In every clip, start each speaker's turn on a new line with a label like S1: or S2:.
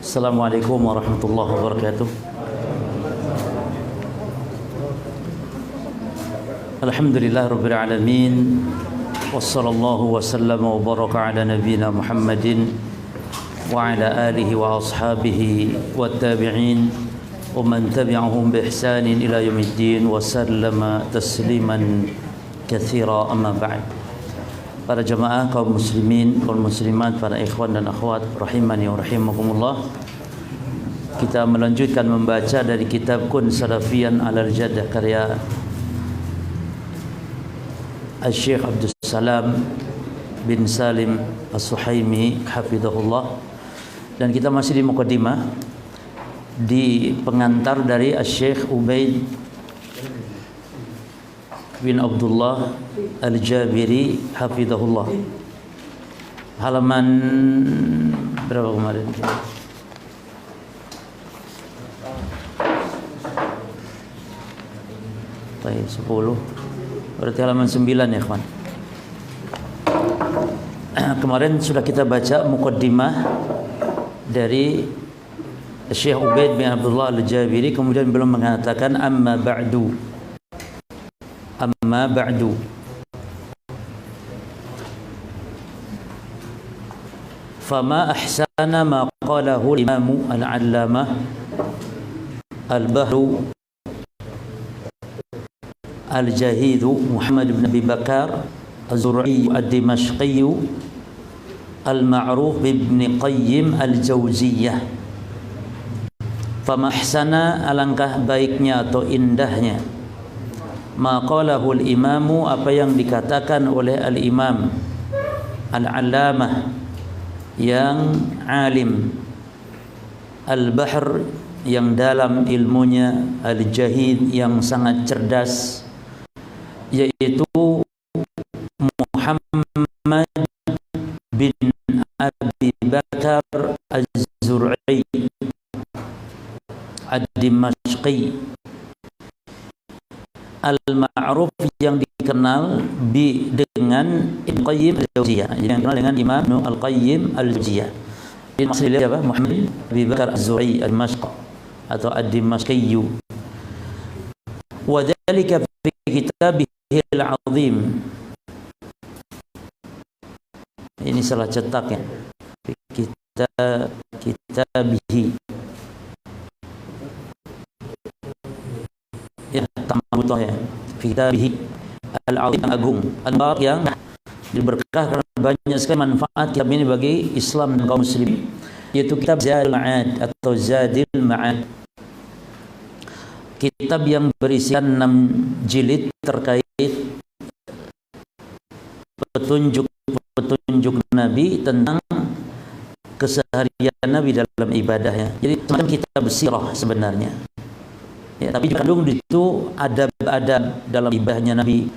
S1: Assalamualaikum warahmatullahi wabarakatuh. Alhamdulillah rabbil alamin. Wassallallahu wasallama wa baraka ala nabiyyina Muhammadin wa ala alihi wa ashabihi wa tabi'in wa man tabi'ahum bi ihsanin ila yaumiddin wa sallama tasliman katsira, amma ba'd. Para jamaah kaum muslimin, kaum muslimat, para ikhwan dan akhwat rahimani wa rahimakumullah. Kita melanjutkan membaca dari kitab Kun Salafiyan Alal Jaddah karya Syekh Abdul Salam bin Salim As-Suhaimi hafizahullah. Dan kita masih di muqaddimah, di pengantar dari Syekh Ubaid bin Abdullah Al-Jabiri hafizahullah. Halaman berapa kemarin? Baik, 10. Berarti halaman 9 ya, kawan. Kemarin sudah kita baca muqaddimah dari Syekh Ubaid bin Abdullah Al-Jabiri, kemudian belum mengatakan amma ba'du. Amma ba'du. Fama ahsana ma qalahu al-Imam al-Allamah al-Bahru al-Jahid Muhammad bin Abi Bakar az-Zur'i ad-Dimashqi al-ma'ruf ibn Qayyim al-Jauziyah. Fama ahsana, alangkah baiknya atau indahnya, ma qalahu al-imamu, apa yang dikatakan oleh al-imam al-allamah yang alim, al-bahr yang dalam ilmunya, al-jahid yang sangat cerdas, yaitu Muhammad bin Abi Bakar az-Zur'i ad-Dimashqi al-ma'ruf, yang dikenal dengan Ibn Qayyim al-Jauziyah, yang dikenal dengan Imam al-Qayyim al-Jauziyah. Ini maksudnya siapa? Muhammad bin Abi Bakar az-Zur'i al-Dimashqi atau ad-Dimashqi. Wa dzalika fi kitabihil azim. Ini salah cetak ya. Kitabihi. Ya, tambutoh ya. Kitabihi al-azim, agung, al-bar, yang diberkah karena banyak sekali manfaat kitab ini bagi Islam dan kaum muslimin, yaitu kitab Zadul Ma'ad atau Zadil Ma'ad. Kitab yang berisikan 6 jilid terkait petunjuk Nabi tentang keseharian Nabi dalam ibadahnya. Jadi semacam kitab sirah sebenarnya. Ya, tapi kandung di situ adab-adab dalam ibadahnya Nabi.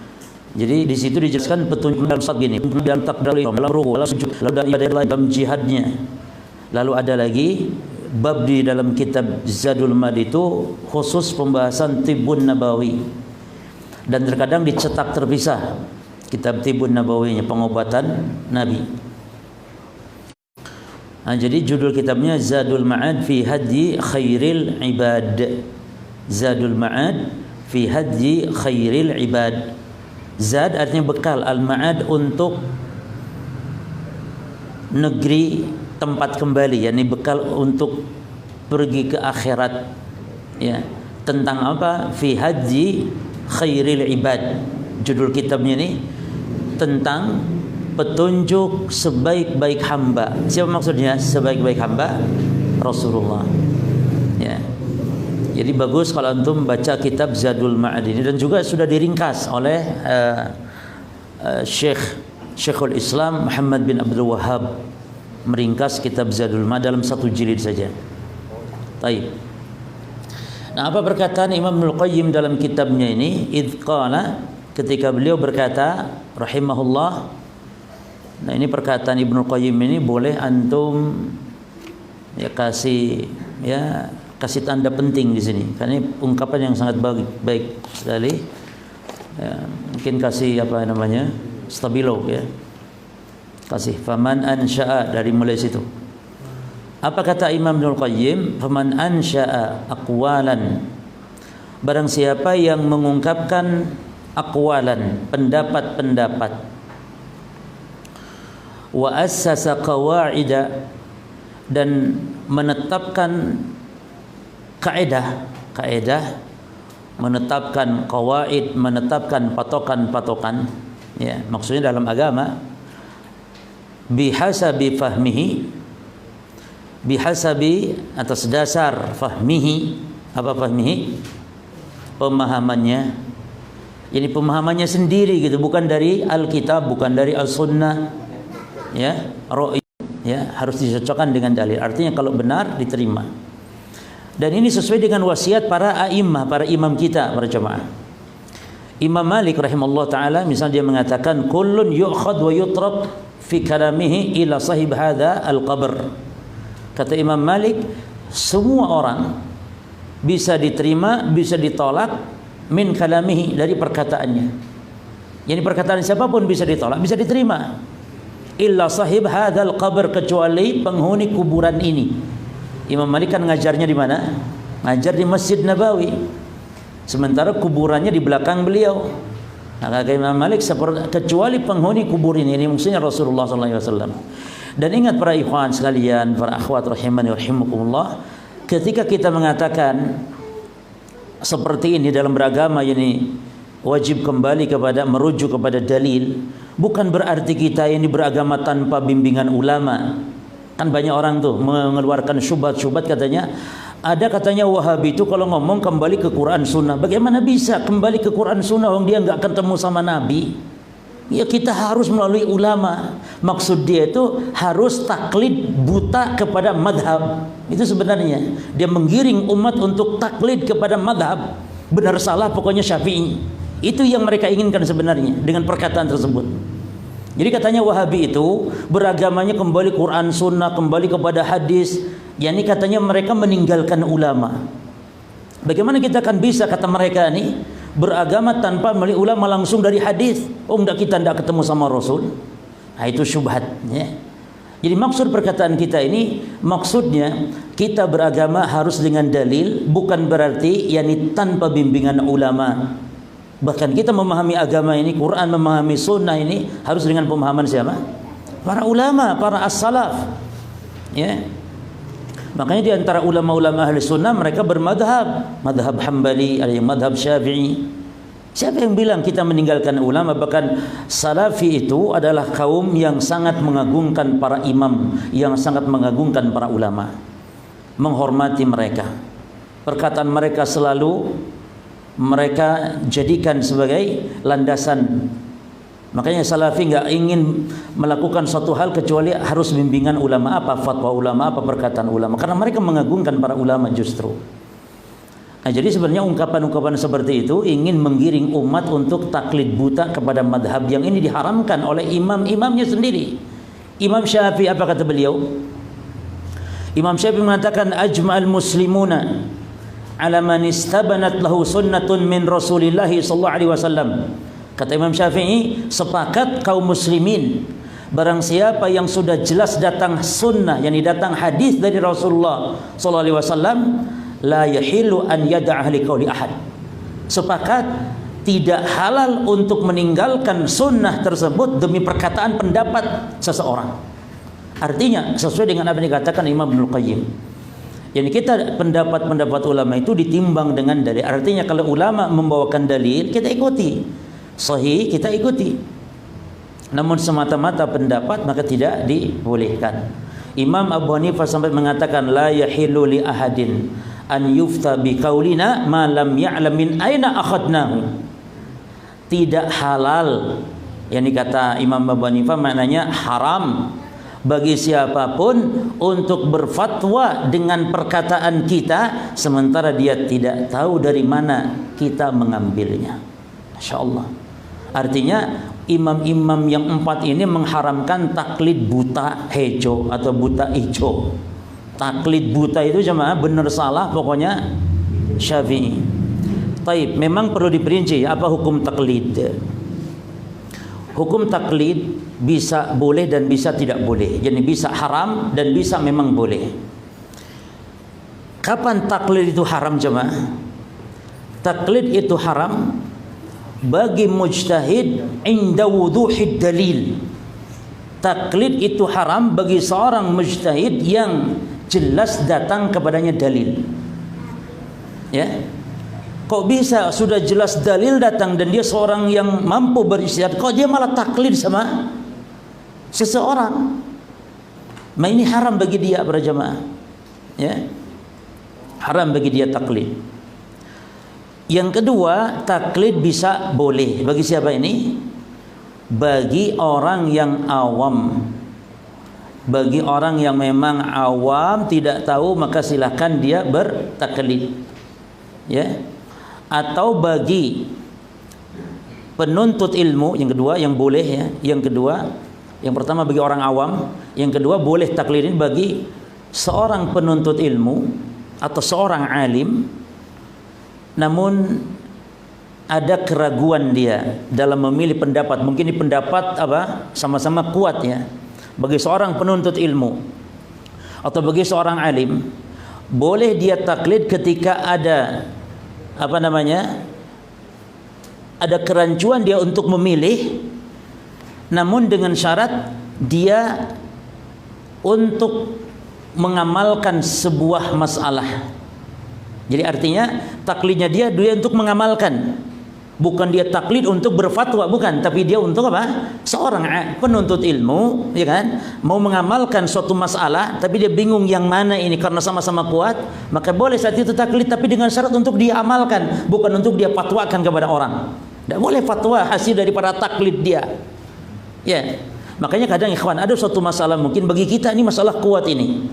S1: Jadi di situ dijelaskan petunjuk dalam salat gini, dalam takbir, dalam ruku, dalam sujud, lalu dalam ibadah lain, dalam jihadnya. Lalu ada lagi bab di dalam kitab Zadul Ma'ad itu khusus pembahasan Tibbun Nabawi, dan terkadang dicetak terpisah kitab Tibbun Nabawinya, pengobatan Nabi. Nah, jadi judul kitabnya Zadul Ma'ad fi Hadyi Khairil Ibad. Zadul Ma'ad fi Hadyi Khairil Ibad. Zad artinya bekal, al-ma'ad untuk negeri tempat kembali, yakni bekal untuk pergi ke akhirat. Ya, tentang apa? Fi Hadyi Khairil Ibad. Judul kitabnya ini tentang petunjuk sebaik-baik hamba. Siapa maksudnya sebaik-baik hamba? Rasulullah. Ya. Jadi bagus kalau antum baca kitab Zadul Ma'ad ini, dan juga sudah diringkas oleh Syekhul Islam Muhammad bin Abdul Wahhab, meringkas kitab Zadul Ma'ad dalam 1 jilid saja. Taib. Nah, apa perkataan Imam Ibnul Qayyim dalam kitabnya ini? Idz qala, ketika beliau berkata rahimahullah. Nah, ini perkataan Ibnu Qayyim ini boleh antum kasih tanda penting di sini, karena ini ungkapan yang sangat baik sekali. Mungkin kasih stabilo kasih faman ansha'a dari mulai situ. Apa kata Imam Ibnu Qayyim? Faman ansha'a aqwalan, barang siapa yang mengungkapkan aqwalan, pendapat-pendapat, wa assasa qawa'ida, dan menetapkan kaidah, menetapkan qawaid, menetapkan patokan-patokan, maksudnya dalam agama, bihasabi atas dasar fahmihi. Apa fahmihi? Pemahamannya. Ini pemahamannya sendiri gitu, bukan dari Alkitab, bukan dari As-Sunnah. Harus dicocokkan dengan dalil. Artinya kalau benar diterima. Dan ini sesuai dengan wasiat para a'immah, para imam kita, para jemaah. Imam Malik rahimahullah taala misalnya dia mengatakan kullun yu'khad wa yutrak fi kalamihi ila sahib hadha al-qabr. Kata Imam Malik, semua orang bisa diterima, bisa ditolak min kalamihi, dari perkataannya. Yani perkataan siapapun bisa ditolak, bisa diterima. Illa sahib hadzal qabr, kecuali penghuni kuburan ini. Imam Malik kan ngajarnya di mana? Ngajar di Masjid Nabawi. Sementara kuburannya di belakang beliau. Nah, kata Imam Malik, kecuali penghuni kubur ini maksudnya Rasulullah SAW. Dan ingat para ikhwan sekalian, para akhwat rahimani rahimakumullah, ketika kita mengatakan seperti ini dalam beragama, ini wajib kembali merujuk kepada dalil, bukan berarti kita ini beragama tanpa bimbingan ulama. Kan banyak orang tuh mengeluarkan syubhat-syubhat, katanya Wahabi itu kalau ngomong kembali ke Quran Sunnah. Bagaimana bisa kembali ke Quran Sunnah orang dia nggak ketemu sama Nabi? Ya kita harus melalui ulama. Maksud dia itu harus taklid buta kepada madhab. Itu sebenarnya dia menggiring umat untuk taklid kepada madhab. Benar salah pokoknya Syafi'i. Itu yang mereka inginkan sebenarnya dengan perkataan tersebut. Jadi katanya Wahabi itu beragamanya kembali Quran Sunnah, kembali kepada hadis. Yani katanya mereka meninggalkan ulama. Bagaimana kita akan bisa, kata mereka ini, beragama tanpa melalui ulama langsung dari hadis? Kita tidak ketemu sama Rasul. Nah, itu syubhat. Jadi maksud perkataan kita ini, maksudnya kita beragama harus dengan dalil, bukan berarti yani tanpa bimbingan ulama. Bahkan kita memahami agama ini, Quran, memahami sunnah ini harus dengan pemahaman siapa? Para ulama, para as-salaf. Makanya di antara ulama-ulama ahli sunnah mereka bermadhab, madhab Hambali, ada yang madhab Syafi'i. Siapa yang bilang kita meninggalkan ulama? Bahkan Salafi itu adalah kaum yang sangat mengagungkan para imam, yang sangat mengagungkan para ulama, menghormati mereka. Perkataan mereka selalu mereka jadikan sebagai landasan. Makanya Salafi nggak ingin melakukan suatu hal kecuali harus bimbingan ulama, apa fatwa ulama, apa perkataan ulama, karena mereka mengagungkan para ulama justru. Nah, jadi sebenarnya ungkapan-ungkapan seperti itu ingin menggiring umat untuk taklid buta kepada madhab yang ini diharamkan oleh imam-imamnya sendiri. Imam Syafi'i, apa kata beliau? Imam Syafi'i mengatakan ajma'al muslimuna ala man istabanat lahu sunnatun min Rasulillah sallallahu alaihi wasallam. Kata Imam Syafi'i, sepakat kaum muslimin, barang siapa yang sudah jelas datang sunnah, yakni datang hadis dari Rasulullah sallallahu alaihi wasallam, la yahilu an yada'ah liqauli ahad. Sepakat tidak halal untuk meninggalkan sunnah tersebut demi perkataan pendapat seseorang. Artinya sesuai dengan apa yang dikatakan Imam Ibnu Qayyim. Jadi kita pendapat-pendapat ulama itu ditimbang dengan dalil. Artinya kalau ulama membawakan dalil, kita ikuti. Sahih, kita ikuti. Namun semata-mata pendapat maka tidak dibolehkan. Imam Abu Hanifah sampai mengatakan la yahilu li ahadin an yufta bi qaulina ma lam ya'lam min aina akhadnahu. Tidak halal. Yang dikata Imam Abu Hanifah maknanya haram bagi siapapun untuk berfatwa dengan perkataan kita sementara dia tidak tahu dari mana kita mengambilnya. Masya Allah. Artinya imam-imam yang 4 ini mengharamkan taklid buta hejo atau buta ijo. Taklid buta itu jemaah benar salah pokoknya Syafi'i. Taib, memang perlu diperinci apa hukum taklid. Hukum taklid bisa boleh dan bisa tidak boleh. Jadi bisa haram dan bisa memang boleh. Kapan taklid itu haram jemaah? Taklid itu haram bagi mujtahid inda wuduhid dalil. Taklid itu haram bagi seorang mujtahid yang jelas datang kepadanya dalil. Ya. Kok bisa sudah jelas dalil datang dan dia seorang yang mampu berijtihad, kok dia malah taklid sama seseorang? Nah, ini haram bagi dia para jemaah. Ya. Haram bagi dia taklid. Yang kedua, taklid bisa boleh. Bagi siapa ini? Bagi orang yang awam. Bagi orang yang memang awam, tidak tahu, maka silahkan dia bertaklid. Ya. Atau bagi penuntut ilmu, yang kedua yang boleh ya. Yang kedua, yang pertama bagi orang awam, yang kedua boleh taklid ini bagi seorang penuntut ilmu atau seorang alim. Namun ada keraguan dia dalam memilih pendapat. Mungkin ini pendapat apa? Sama-sama kuat ya. Bagi seorang penuntut ilmu atau bagi seorang alim, boleh dia taklid ketika ada apa namanya? Ada kerancuan dia untuk memilih, namun dengan syarat dia untuk mengamalkan sebuah masalah. Jadi artinya taklidnya dia untuk mengamalkan, bukan dia taklid untuk berfatwa, bukan, tapi dia untuk apa? Seorang penuntut ilmu, ya kan, mau mengamalkan suatu masalah, tapi dia bingung yang mana ini karena sama-sama kuat, maka boleh saat itu taklid, tapi dengan syarat untuk dia amalkan, bukan untuk dia fatwakan kepada orang. Tidak boleh fatwa hasil daripada taklid dia. Ya, makanya kadang ikhwan ada suatu masalah mungkin bagi kita ini masalah kuat ini.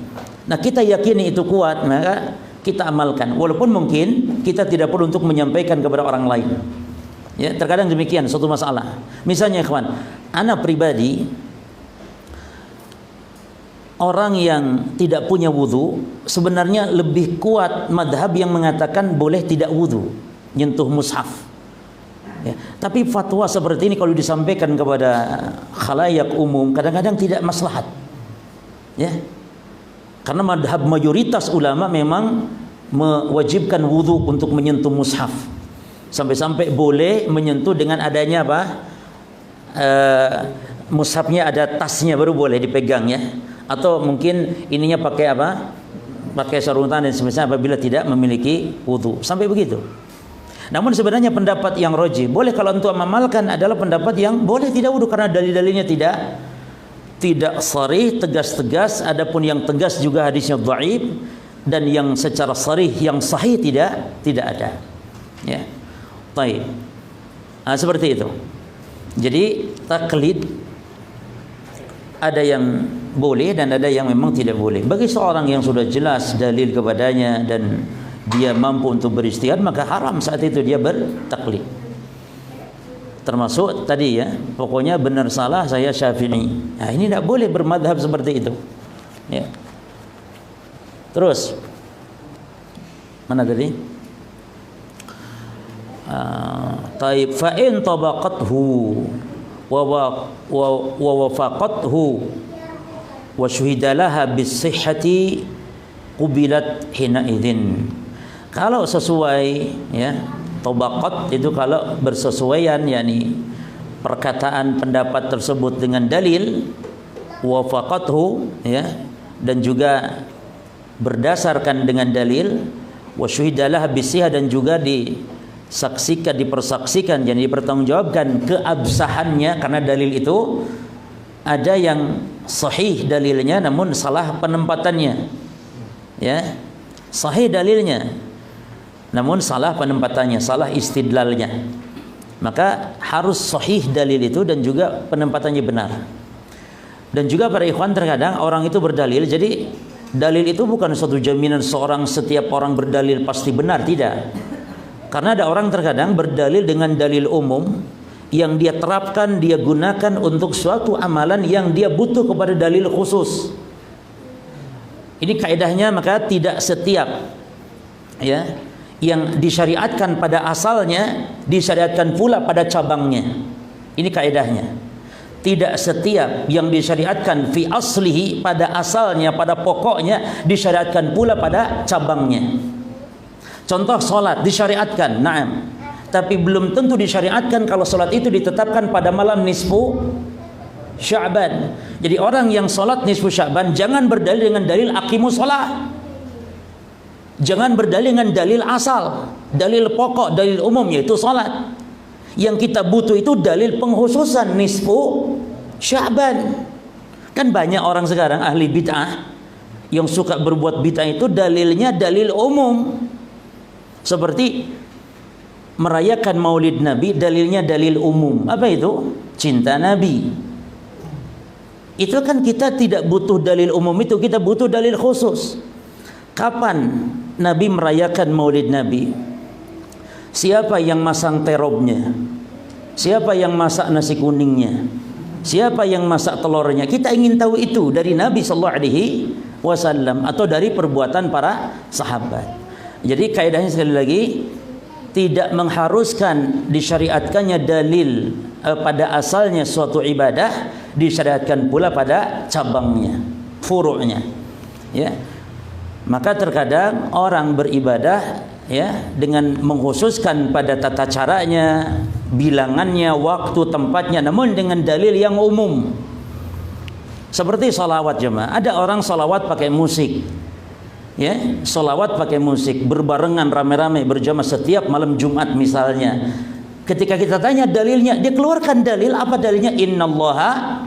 S1: Nah kita yakini itu kuat, maka kita amalkan, walaupun mungkin kita tidak perlu untuk menyampaikan kepada orang lain. Ya, terkadang demikian suatu masalah. Misalnya ikhwan, ana pribadi orang yang tidak punya wudu sebenarnya lebih kuat madhab yang mengatakan boleh tidak wudu nyentuh mushaf. Ya, tapi fatwa seperti ini kalau disampaikan kepada khalayak umum kadang-kadang tidak maslahat. Ya. Karena madhab mayoritas ulama memang mewajibkan wudu untuk menyentuh mushaf. Sampai-sampai boleh menyentuh dengan adanya apa? Mushafnya ada tasnya baru boleh dipegang ya. Atau mungkin ininya pakai apa? Pakai sarung tangan dan semisal apabila tidak memiliki wudu. Sampai begitu. Namun sebenarnya pendapat yang rajih boleh kalau untuk mengamalkan adalah pendapat yang boleh tidak wudu karena dalil-dalilnya tidak sharih tegas-tegas, adapun yang tegas juga hadisnya dhaif dan yang secara sharih yang sahih tidak ada. Ya. Baik. Nah, seperti itu. Jadi taklid ada yang boleh dan ada yang memang tidak boleh. Bagi seorang yang sudah jelas dalil kepadanya dan dia mampu untuk berijtihad, maka haram saat itu dia bertaklid. Termasuk tadi ya, pokoknya benar salah saya Syafi'i. Nah, ini tidak boleh bermadhab seperti itu. Ya. Terus mana tadi? Taib fa in tabaqathu wa wafaqathu wa syuhida laha bis-sihhati qubilat hina idzin. Kalau sesuai ya, tabaqat itu kalau bersesuaian, yakni perkataan pendapat tersebut dengan dalil, wafaqathu ya, dan juga berdasarkan dengan dalil, wa syuhidalah bisihah, dan juga disaksikan, dipersaksikan, jadi dipertanggungjawabkan keabsahannya, karena dalil itu ada yang sahih dalilnya namun salah penempatannya ya, sahih dalilnya namun salah penempatannya, salah istidlalnya, maka harus sahih dalil itu dan juga penempatannya benar. Dan juga para ikhwan terkadang orang itu berdalil, jadi dalil itu bukan suatu jaminan seorang, setiap orang berdalil pasti benar, tidak. Karena ada orang terkadang berdalil dengan dalil umum yang dia terapkan, dia gunakan untuk suatu amalan yang dia butuh kepada dalil khusus. Ini kaidahnya, maka tidak setiap ya yang disyariatkan pada asalnya disyariatkan pula pada cabangnya. Ini kaidahnya. Tidak setiap yang disyariatkan fi aslihi pada asalnya, pada pokoknya disyariatkan pula pada cabangnya. Contoh salat disyariatkan, na'am. Tapi belum tentu disyariatkan kalau salat itu ditetapkan pada malam nisfu Sya'ban. Jadi orang yang salat nisfu Sya'ban jangan berdalil dengan dalil aqimus shalah. Jangan berdalil dengan dalil asal, dalil pokok, dalil umum yaitu salat. Yang kita butuh itu dalil pengkhususan nisfu Sya'ban. Kan banyak orang sekarang ahli bid'ah yang suka berbuat bid'ah itu dalilnya dalil umum. Seperti merayakan Maulid Nabi, dalilnya dalil umum. Apa itu? Cinta Nabi. Itu kan kita tidak butuh dalil umum itu, kita butuh dalil khusus. Kapan Nabi merayakan Maulid Nabi? Siapa yang masang terobnya? Siapa yang masak nasi kuningnya? Siapa yang masak telurnya? Kita ingin tahu itu dari Nabi sallallahu alaihi wasallam atau dari perbuatan para sahabat. Jadi kaidahnya sekali lagi tidak mengharuskan disyariatkannya dalil pada asalnya suatu ibadah, disyariatkan pula pada cabangnya, furu'nya. Ya. Maka terkadang orang beribadah ya dengan mengkhususkan pada tata caranya, bilangannya, waktu, tempatnya, namun dengan dalil yang umum. Seperti salawat jemaah. Ada orang salawat pakai musik. Ya, salawat pakai musik berbarengan rame-rame berjamaah setiap malam Jumat misalnya. Ketika kita tanya dalilnya, dia keluarkan dalil. Apa dalilnya? Innallaha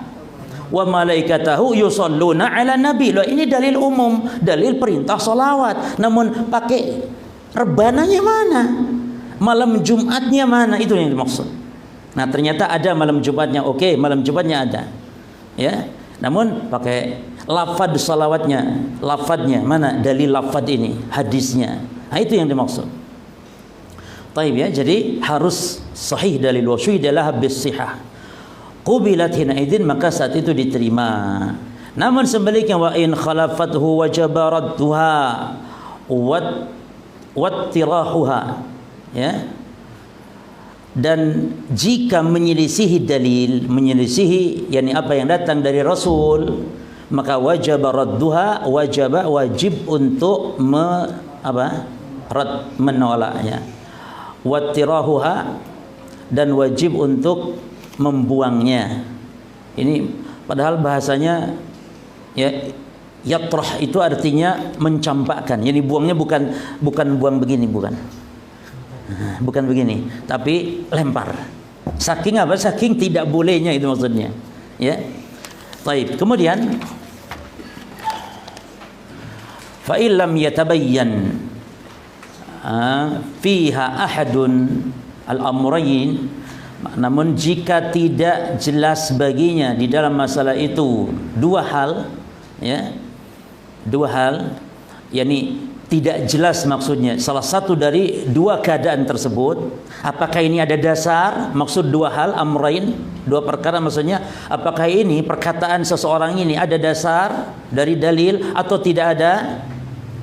S1: wa malaikatahu yusholluna ala nabi. Loh, ini dalil umum, dalil perintah salawat. Namun pakai rebananya mana? Malam Jumatnya mana? Itu yang dimaksud. Nah, ternyata ada malam Jumatnya. Oke, malam Jumatnya ada. Ya. Namun pakai lafad salawatnya, lafadnya mana? Dalil lafad ini, hadisnya. Nah, itu yang dimaksud. Taib ya. Jadi harus sahih dalil wa syuhidalah bis-sihah. Qubilat hina idzin, maka saat itu diterima. Namun sebaliknya wa in khalafathu wa jabaratha wattirahuha, ya. Dan jika menyelisihi dalil, menyelisihi yakni apa yang datang dari Rasul, maka wajib radduha, wajib untuk menolaknya. Wattirahuha, dan wajib untuk membuangnya. Ini padahal bahasanya ya, yatrah itu artinya mencampakkan. Jadi buangnya bukan buang begini, bukan begini, tapi lempar. Saking apa? Saking tidak bolehnya itu maksudnya. Ya. Baik. Kemudian fa illam yatabayyan fiha ahadun al-amrayn, namun jika tidak jelas baginya di dalam masalah itu dua hal, ya. Dua hal, yakni tidak jelas maksudnya salah satu dari dua keadaan tersebut. Apakah ini ada dasar? Maksud dua hal, amrain, dua perkara maksudnya. Apakah ini perkataan seseorang ini ada dasar dari dalil atau tidak ada?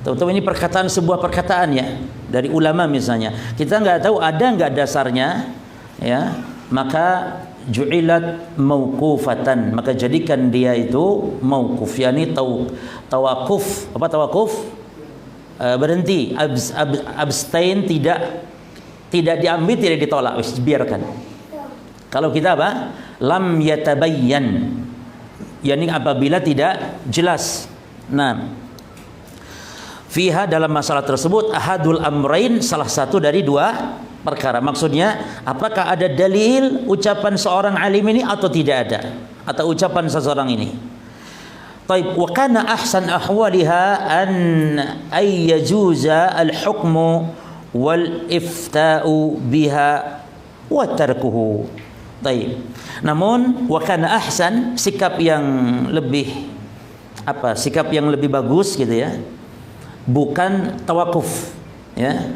S1: Tahu-tahu ini perkataan, sebuah perkataan ya dari ulama misalnya. Kita nggak tahu ada nggak dasarnya, ya. Maka ju'ilat mauqufatan, maka jadikan dia itu mauquf, yakni tawakuf. Apa tawakuf? Berhenti, abstain, tidak diambil, tidak ditolak, biarkan. Kalau kita apa? Lam yatabayyan, yakni apabila tidak jelas. Nah, fiha, dalam masalah tersebut, ahadul amrain, salah satu dari dua perkara. Maksudnya, apakah ada dalil ucapan seorang alim ini atau tidak ada, atau ucapan seseorang ini. Taib, wa kana ahsan ahwaliha an ay yajuza al-hukmu wal ifta'u biha wa tarkuhu. Taib. Namun wa kana ahsan, sikap yang lebih sikap yang lebih bagus gitu ya. Bukan tawakuf, ya.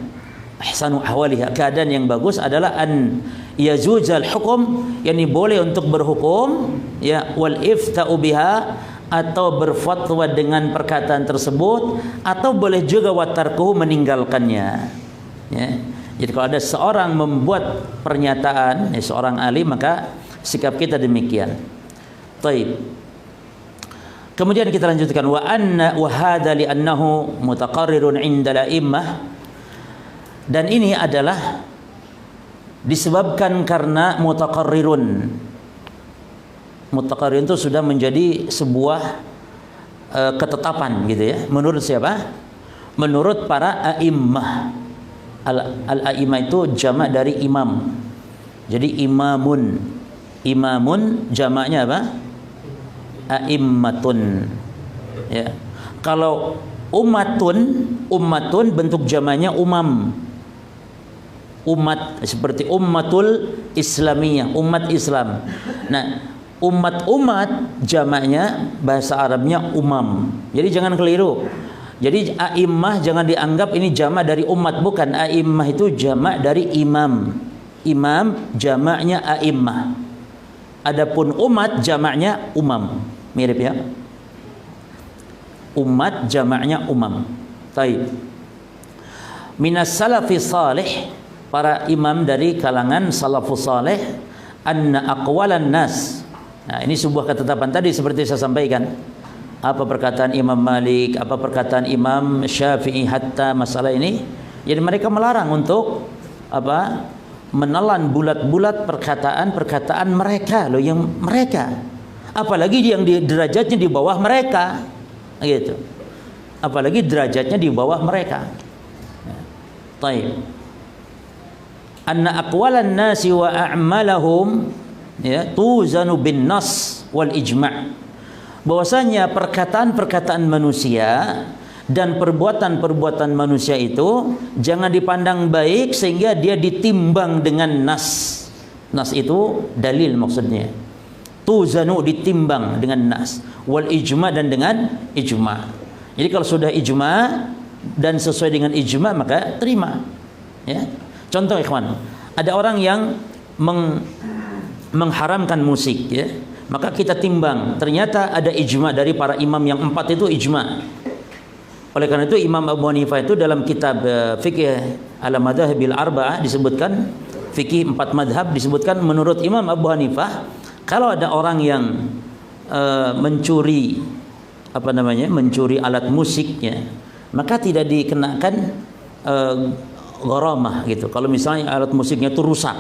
S1: ahsanu ahwaliha, keadaan yang bagus adalah an yazujal hukum, yakni boleh untuk berhukum, ya, wal ifta'u biha, atau berfatwa dengan perkataan tersebut, atau boleh juga watarkuhu, meninggalkannya, ya. Jadi kalau ada seorang membuat pernyataan, ya, seorang alim, maka sikap kita demikian. Taib. Kemudian kita lanjutkan, wa hadza li annahu mutaqarrirun 'inda al-a'immah, dan ini adalah disebabkan karena mutaqarrirun. Mutaqarrirun itu sudah menjadi sebuah ketetapan gitu ya. Menurut siapa? Menurut para a'immah. Al-a'immah itu jamak dari imam. Jadi imamun. Imamun jamaknya apa? A'immatun. Ya. Kalau ummatun bentuk jamaknya umam. Umat, seperti ummatul islamiyah, umat Islam. Nah, umat jamaknya bahasa Arabnya umam. Jadi jangan keliru. Jadi a'immah jangan dianggap ini jamak dari umat, bukan. A'immah itu jamak dari imam. Imam jamaknya a'immah. Adapun umat jamaknya umam. Mirip ya. Umat jamaknya umam. Taib. Minas salafi salih, para imam dari kalangan salafus saleh, anna aqwalan nas. Nah, ini sebuah ketetapan tadi seperti saya sampaikan. Apa perkataan Imam Malik, apa perkataan Imam Syafi'i, hatta masalah ini. Jadi mereka melarang untuk apa? Menelan bulat-bulat perkataan mereka loh, yang mereka. Apalagi yang derajatnya di bawah mereka. Gitu. Apalagi derajatnya di bawah mereka. Taib. Anna aqwalan nasi wa a'malahum, ya, tuzanu bin nas wal ijma'. Bahwasanya perkataan-perkataan manusia dan perbuatan-perbuatan manusia itu jangan dipandang baik sehingga dia ditimbang dengan nas. Nas itu dalil maksudnya. Tuzanu, ditimbang dengan nas, wal ijma', dan dengan ijma'. Jadi kalau sudah ijma' dan sesuai dengan ijma', maka terima, ya. Contoh ikhwan, ada orang yang mengharamkan musik, ya. Maka kita timbang, ternyata ada ijma' dari para imam yang 4 itu ijma'. Oleh karena itu Imam Abu Hanifah itu dalam kitab fikih al-madhahibil arba'ah disebutkan, fikih 4 madhab disebutkan, menurut Imam Abu Hanifah, kalau ada orang yang mencuri mencuri alat musiknya, maka tidak dikenakan gharamah gitu. Kalau misalnya alat musiknya itu rusak,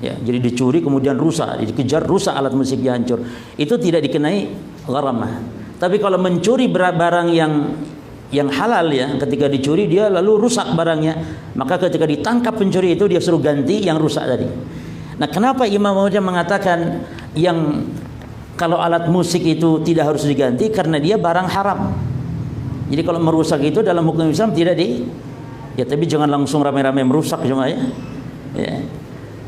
S1: ya, jadi dicuri kemudian rusak, dikejar rusak alat musiknya, hancur, itu tidak dikenai gharamah. Tapi kalau mencuri barang yang halal, ya, ketika dicuri dia lalu rusak barangnya, maka ketika ditangkap pencuri itu dia suruh ganti yang rusak tadi. Nah, kenapa Imam Ahmad mengatakan yang kalau alat musik itu tidak harus diganti? Karena dia barang haram. Jadi kalau merusak itu dalam hukum Islam tidak ya, tapi jangan langsung rame-rame merusak cuma, ya. Ya.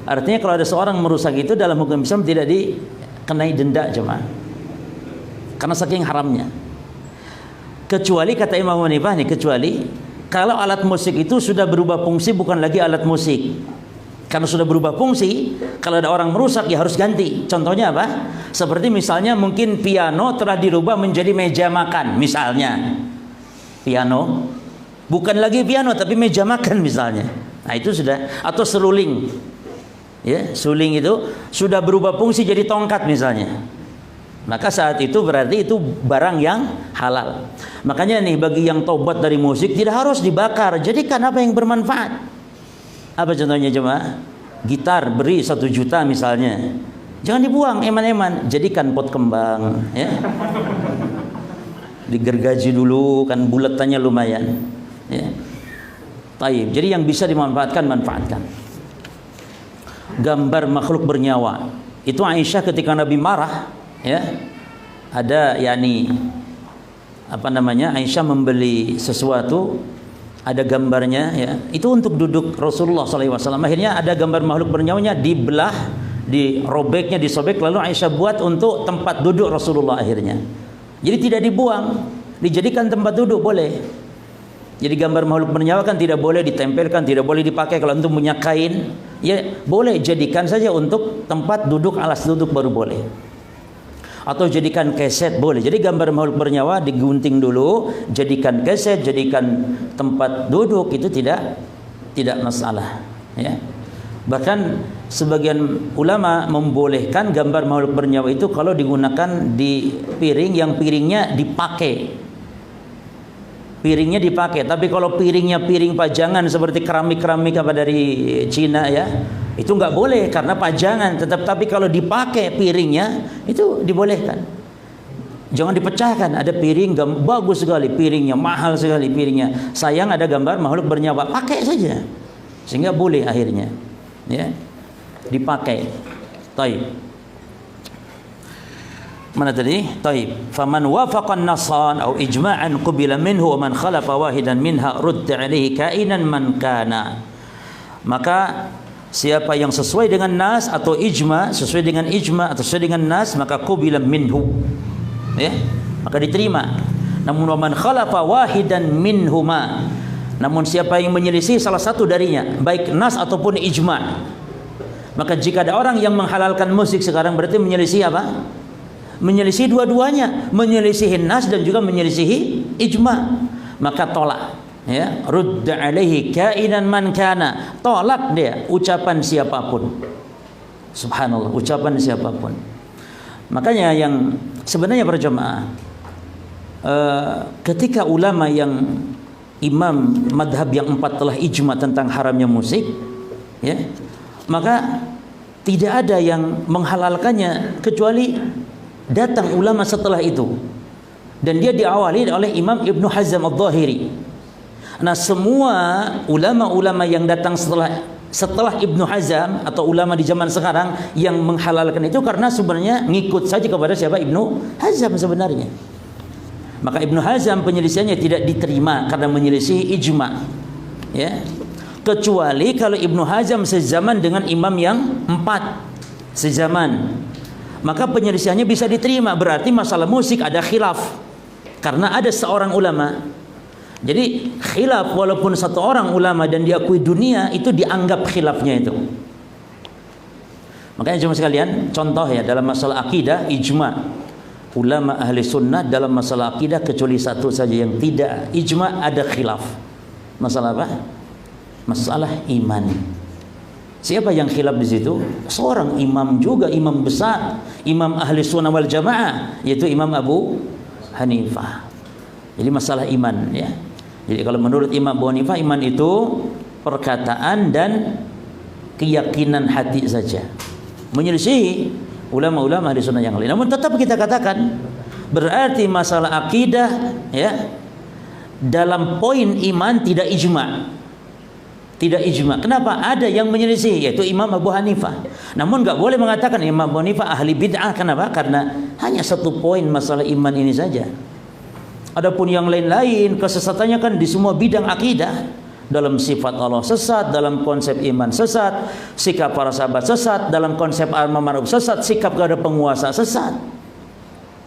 S1: Artinya kalau ada seorang merusak itu dalam hukum Islam tidak dikenai denda cuma, karena saking haramnya. Kecuali kata Imam Hanifah nih, kecuali kalau alat musik itu sudah berubah fungsi, bukan lagi alat musik. Karena sudah berubah fungsi, kalau ada orang merusak ya harus ganti. Contohnya apa? Seperti misalnya mungkin piano telah dirubah menjadi meja makan, misalnya. Piano bukan lagi piano tapi meja makan misalnya. Nah, itu sudah. Atau seruling. Ya, suling itu sudah berubah fungsi jadi tongkat misalnya. Maka saat itu berarti itu barang yang halal. Makanya nih, bagi yang tobat dari musik tidak harus dibakar. Jadikan apa yang bermanfaat. Apa contohnya jemaah? Gitar beri 1 juta misalnya, jangan dibuang eman-eman, jadikan pot kembang, ya. Digergaji dulu, kan bulatannya lumayan, ya. Taib. Jadi yang bisa dimanfaatkan, manfaatkan. Gambar makhluk bernyawa. Itu Aisyah ketika Nabi marah, ya. Ada Aisyah membeli sesuatu, ada gambarnya, ya. Itu untuk duduk Rasulullah SAW. Akhirnya ada gambar makhluk bernyawanya dibelah, dirobeknya, disobek, lalu Aisyah buat untuk tempat duduk Rasulullah akhirnya. Jadi tidak dibuang, dijadikan tempat duduk boleh. Jadi gambar makhluk bernyawa kan tidak boleh ditempelkan, tidak boleh dipakai. Kalau antum punya kain, ya boleh jadikan saja untuk tempat duduk, alas duduk baru boleh. Atau jadikan keset boleh. Jadi gambar makhluk bernyawa digunting dulu, jadikan keset, jadikan tempat duduk, itu tidak masalah, ya. Bahkan sebagian ulama membolehkan gambar makhluk bernyawa itu kalau digunakan di piring yang piringnya dipakai. Piringnya dipakai, tapi kalau piringnya piring pajangan seperti keramik-keramik apa dari Cina, ya, itu nggak boleh karena pajangan. Tapi kalau dipakai piringnya itu dibolehkan. Jangan dipecahkan. Ada piring bagus sekali piringnya, mahal sekali piringnya. Sayang ada gambar makhluk bernyawa, pakai saja. Sehingga boleh akhirnya, ya, dipakai. Taib. Mana tadi? Taib. Faman wafaqan nasan atau ijma'an qubila minhu wa man khalafa wahidan minha rudda alaihi kainan man kana. Maka siapa yang sesuai dengan nas atau ijma, sesuai dengan ijma atau sesuai dengan nas, maka qubila minhu, ya, maka diterima. Namun wa man khalafa wahidan minhuma, namun siapa yang menyelisih salah satu darinya, baik nas ataupun ijma, maka jika ada orang yang menghalalkan musik sekarang, berarti menyelisih apa? Menyelisih dua-duanya, menyelisihi nas dan juga menyelisihi ijma, maka tolak, ya. Rudda alaihi kainan man kana, tolak dia ucapan siapapun. Subhanallah, ucapan siapapun. Makanya yang sebenarnya para jemaah, ketika ulama yang imam madhab yang 4 telah ijma tentang haramnya musik, ya, maka tidak ada yang menghalalkannya kecuali datang ulama setelah itu, dan dia diawali oleh Imam Ibnu Hazm Al-Zahiri. Nah, semua ulama-ulama yang datang setelah Ibnu Hazm atau ulama di zaman sekarang yang menghalalkan itu karena sebenarnya ngikut saja kepada siapa? Ibnu Hazm sebenarnya. Maka Ibnu Hazm penyelisihannya tidak diterima karena menyelisih ijma, ya. Kecuali kalau Ibnu Hazm sezaman dengan imam yang 4 sezaman, maka penyelisihannya bisa diterima. Berarti masalah musik ada khilaf karena ada seorang ulama. Jadi khilaf walaupun satu orang ulama dan diakui dunia, itu dianggap khilafnya itu. Makanya cuma sekalian contoh, ya, dalam masalah akidah ijma ulama ahli sunnah dalam masalah akidah kecuali satu saja yang tidak ijma, ada khilaf. Masalah apa? Masalah iman. Siapa yang khilaf di situ? Seorang imam juga, imam besar, imam ahli sunnah wal jamaah, yaitu Imam Abu Hanifah. Jadi masalah iman, ya. Jadi kalau menurut Imam Abu Hanifah, iman itu perkataan dan keyakinan hati saja. Menyelisih ulama-ulama ahli sunnah yang lain. Namun tetap kita katakan berarti masalah akidah, ya, dalam poin iman tidak ijma. Tidak ijma. Kenapa? Ada yang menyelisih, yaitu Imam Abu Hanifah. Namun nggak boleh mengatakan Imam Abu Hanifah ahli bid'ah. Kenapa? Karena hanya satu poin masalah iman ini saja. Adapun yang lain-lain kesesatannya kan di semua bidang akidah. Dalam sifat Allah sesat, dalam konsep iman sesat, sikap para sahabat sesat, dalam konsep amar ma'ruf sesat, sikap kepada penguasa sesat.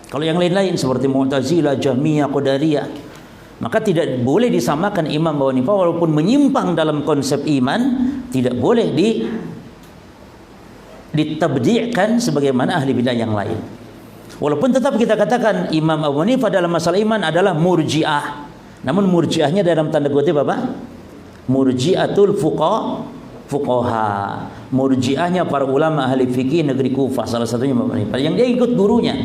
S1: Kalau yang lain-lain seperti Mu'tazilah, Jahmiyah, Qadariyah, maka tidak boleh disamakan Imam Abu Hanifah walaupun menyimpang dalam konsep iman, tidak boleh ditabdi'kan sebagaimana ahli bidah yang lain. Walaupun tetap kita katakan Imam Abu Hanifah dalam masalah iman adalah murji'ah. Namun murji'ahnya dalam tanda kutip apa? Murji'atul fuqaha. Murji'ahnya para ulama ahli fikih negeri Kufah, salah satunya Imam Abu Hanifah, yang dia ikut gurunya,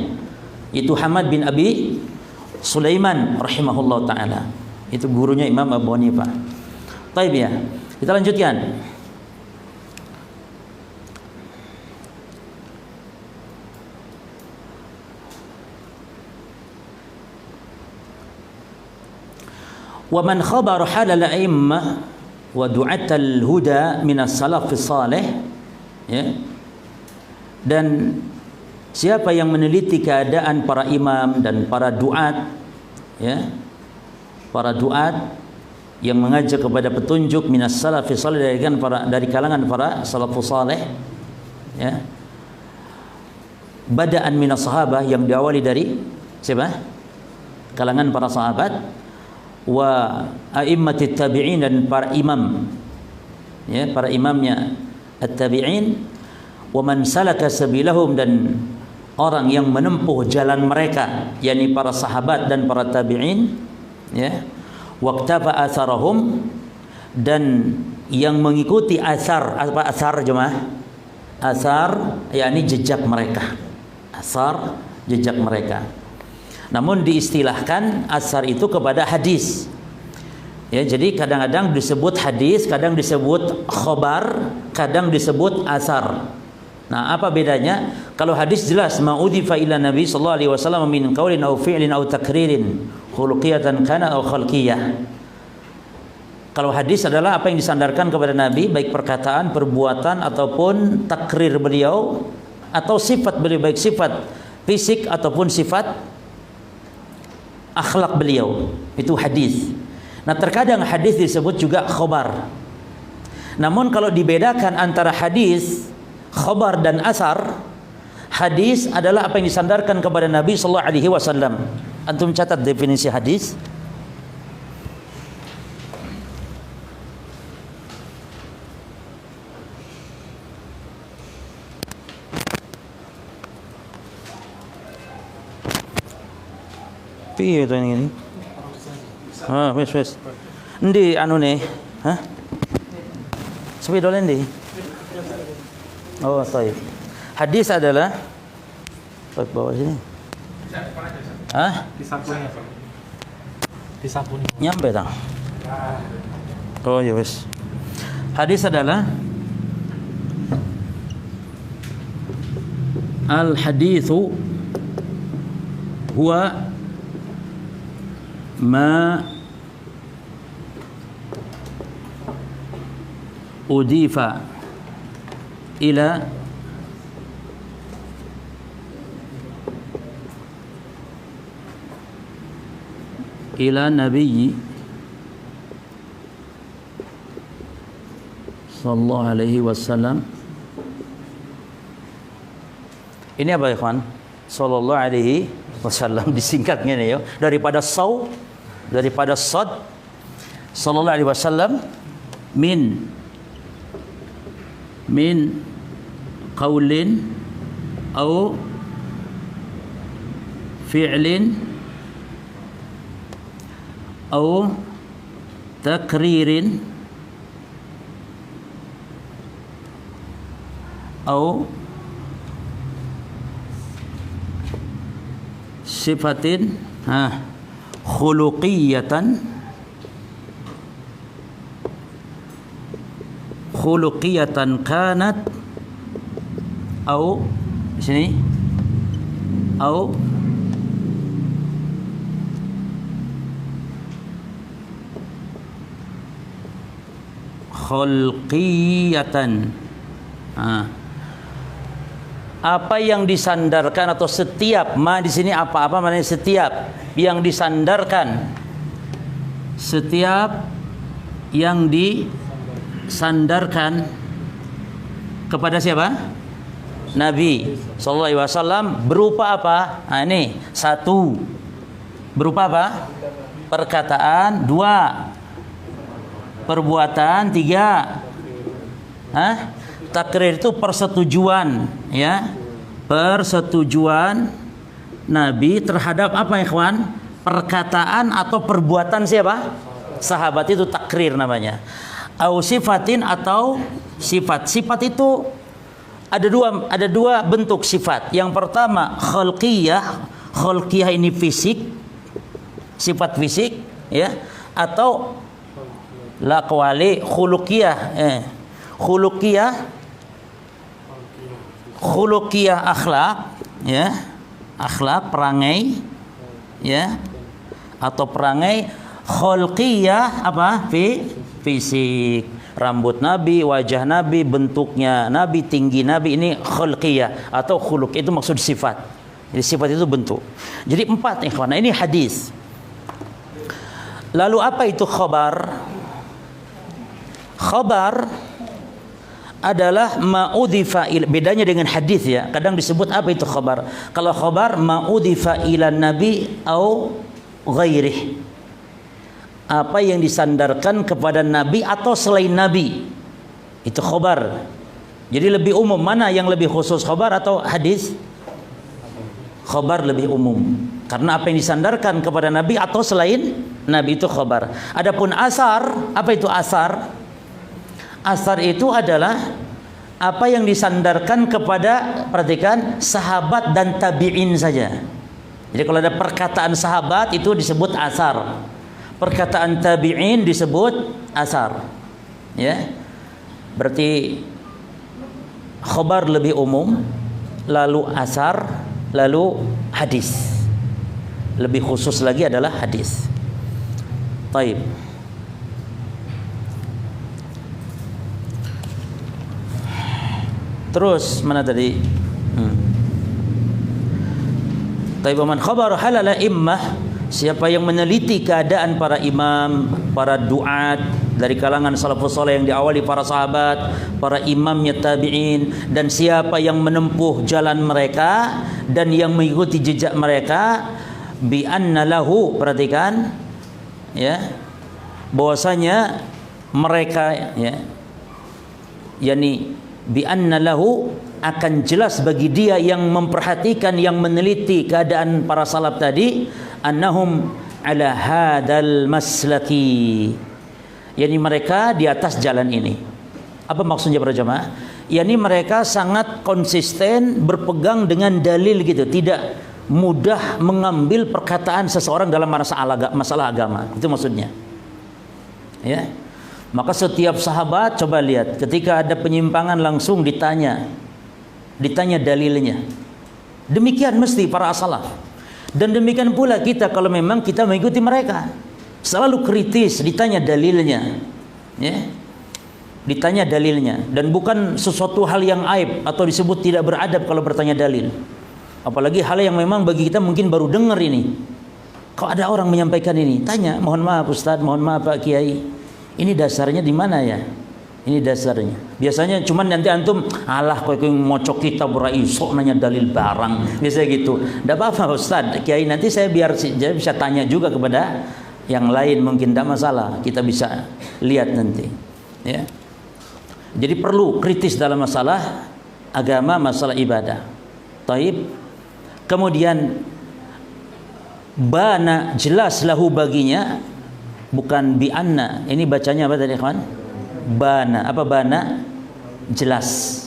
S1: itu Hamad bin Abi Sulaiman rahimahullah ta'ala. Itu gurunya Imam Abu Hanifah. Taib, ya. Kita lanjutkan. Wa man khabar halal a'immah wa du'atal huda minas salaf salih, ya. Dan siapa yang meneliti keadaan para imam dan para duat, ya, para duat yang mengajak kepada petunjuk minas salafi salih, dari kalangan para salafus salih, ya, badaan minas sahabah, yang diawali dari siapa? Kalangan para sahabat. wa a'immatit tabi'in, dan para imam, ya, para imamnya at-tabi'in, wa man salaka sabilahum, dan orang yang menempuh jalan mereka, yakni para sahabat dan para tabi'in, ya, waqtafa atharahum, dan yang mengikuti asar. Apa asar jemaah? Asar yakni jejak mereka. Asar jejak mereka. Namun diistilahkan asar itu kepada hadis. Ya, jadi kadang-kadang disebut hadis, kadang disebut khobar, kadang disebut asar. Nah, apa bedanya? Kalau hadis jelas ma'udhifa ila Nabi sallallahu alaihi wasallam min qaulin aw fi'lin aw takririn khuluqiyatan kana aw khalqiyah. Kalau hadis adalah apa yang disandarkan kepada Nabi, baik perkataan, perbuatan ataupun takrir beliau, atau sifat beliau, baik sifat fisik ataupun sifat akhlak beliau, itu hadis. Nah, terkadang hadis disebut juga khobar. Namun kalau dibedakan antara hadis, khobar dan asar, hadis adalah apa yang disandarkan kepada Nabi sallallahu alaihi wasallam. Antum catat definisi hadis. Piye to ini? Wes. Endi anune? Hah? Sepeda ndi? Oh, baik. Hadis adalah bawah sini. Hah? Disapuni. Nyampe tak? Oh, ya wes. Hadis adalah al-haditsu huwa ma udifa ila Nabi sallallahu alaihi wasallam. Ini apa ikhwan? Sallallahu alaihi wasallam disingkatnya nih, daripada sad, sallallahu alaihi wasallam, min qaulin au fi'lin au takririn au sifatin khuluqiyatan kanat au di sini au khalqiyatan. Apa yang disandarkan atau setiap, ma di sini apa-apa maknanya setiap yang disandarkan, setiap yang disandarkan kepada siapa? Nabi sallallahu alaihi wasallam, berupa apa? Nah, ini satu, berupa apa? Perkataan. Dua, perbuatan. Tiga, takrir itu persetujuan, ya, persetujuan Nabi terhadap apa ya kawan? Perkataan atau perbuatan siapa? Sahabat, itu takrir namanya. Au sifatin, atau sifat. Sifat itu ada dua bentuk sifat. Yang pertama khalqiyah. Khalqiyah ini fisik, sifat fisik, ya, atau la qawali khuluqiyah. Khuluqiyah akhlak, ya, akhlak perangai, ya, atau perangai. Khulqiyah apa? Fisik, rambut Nabi, wajah Nabi, bentuknya Nabi, tinggi Nabi, ini khulqiyah atau khuluq, itu maksud sifat. Jadi sifat itu bentuk. Jadi empat ikhwan. Nah, ini hadis. Lalu apa itu khabar? Khabar adalah ma'udhifa, bedanya dengan hadis, ya. Kadang disebut apa itu khabar? Kalau khabar ma'udhifa ila nabi au ghairih, apa yang disandarkan kepada Nabi atau selain Nabi. Itu khobar. Jadi lebih umum, mana yang lebih khusus, khobar atau hadis? Khobar lebih umum, karena apa yang disandarkan kepada Nabi atau selain Nabi itu khobar. Adapun asar, apa itu asar? Asar itu adalah apa yang disandarkan kepada, perhatikan, sahabat dan tabi'in saja. Jadi kalau ada perkataan sahabat itu disebut asar, perkataan tabi'in disebut asar. Ya, berarti khobar lebih umum, lalu asar, lalu hadis. Lebih khusus lagi adalah hadis. Taib. Terus mana tadi? Taib, man khabar halala immah, siapa yang meneliti keadaan para imam, para duat dari kalangan salafus saleh yang diawali para sahabat, para imamnya tabi'in, dan siapa yang menempuh jalan mereka dan yang mengikuti jejak mereka, bi anna lahu, perhatikan ya, bahwasanya mereka ya, yakni bi anna lahu, akan jelas bagi dia yang memperhatikan, yang meneliti keadaan para salaf tadi, annahum ala hadal maslaki, yakni mereka di atas jalan ini. Apa maksudnya para jamaah? Yakni mereka sangat konsisten berpegang dengan dalil gitu, tidak mudah mengambil perkataan seseorang dalam masalah agama. Itu maksudnya. Ya. Maka setiap sahabat, coba lihat, ketika ada penyimpangan langsung ditanya dalilnya. Demikian mesti para salaf. Dan demikian pula kita kalau memang kita mengikuti mereka. Selalu kritis, ditanya dalilnya. Ya. Ditanya dalilnya, dan bukan sesuatu hal yang aib atau disebut tidak beradab kalau bertanya dalil. Apalagi hal yang memang bagi kita mungkin baru dengar ini. Kalau ada orang menyampaikan ini, tanya, mohon maaf Ustaz, mohon maaf Pak Kiai, ini dasarnya di mana ya? Ini dasarnya. Biasanya cuman nanti antum, alah kau ngocok kitab rai sok nanya dalil barang. Biasanya gitu. Enggak apa-apa Ustaz, Kiai, nanti saya biar bisa tanya juga kepada yang lain, mungkin tidak masalah. Kita bisa lihat nanti. Ya. Jadi perlu kritis dalam masalah agama, masalah ibadah. Taib. Kemudian bana, jelas lahu baginya, bukan bi'anna. Ini bacanya apa tadi kawan? Bana. Apa bana? Jelas.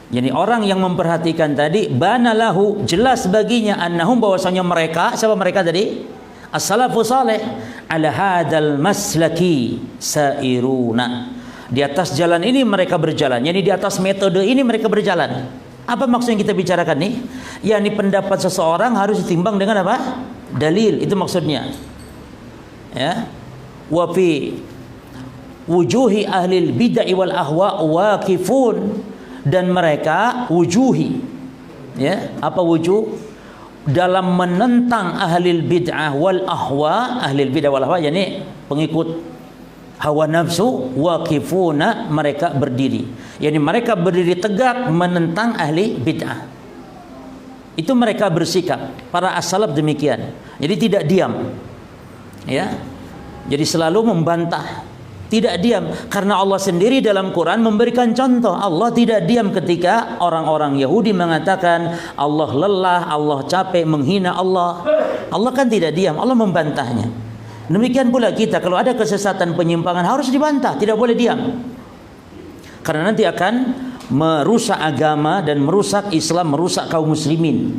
S1: Jadi orang yang memperhatikan tadi, bana lahu, jelas baginya, annahum, bahwasanya mereka, siapa mereka tadi? As-salafus saleh ala hadal maslaki sairuna. Di atas jalan ini mereka berjalan. Yani di atas metode ini mereka berjalan. Apa maksud yang kita bicarakan nih? Yani pendapat seseorang harus ditimbang dengan apa? Dalil. Itu maksudnya. Ya. Wa fi wujuhi ahlil bid'ah wal ahwa waqifun, dan mereka wujuhi. Ya, apa wujuh? Dalam menentang ahlil bid'ah wal ahwa, ahlil bid'ah wal ahwa yani pengikut hawa nafsu, waqifuna, mereka berdiri. Yani mereka berdiri tegak menentang ahli bid'ah. Itu mereka bersikap. Para as-salaf demikian. Jadi tidak diam. Ya. Jadi selalu membantah. Tidak diam, karena Allah sendiri dalam Quran memberikan contoh. Allah tidak diam ketika orang-orang Yahudi mengatakan Allah lelah, Allah capek, menghina Allah. Allah kan tidak diam, Allah membantahnya. Demikian pula kita, kalau ada kesesatan, penyimpangan, harus dibantah, tidak boleh diam. Karena nanti akan merusak agama dan merusak Islam, merusak kaum muslimin.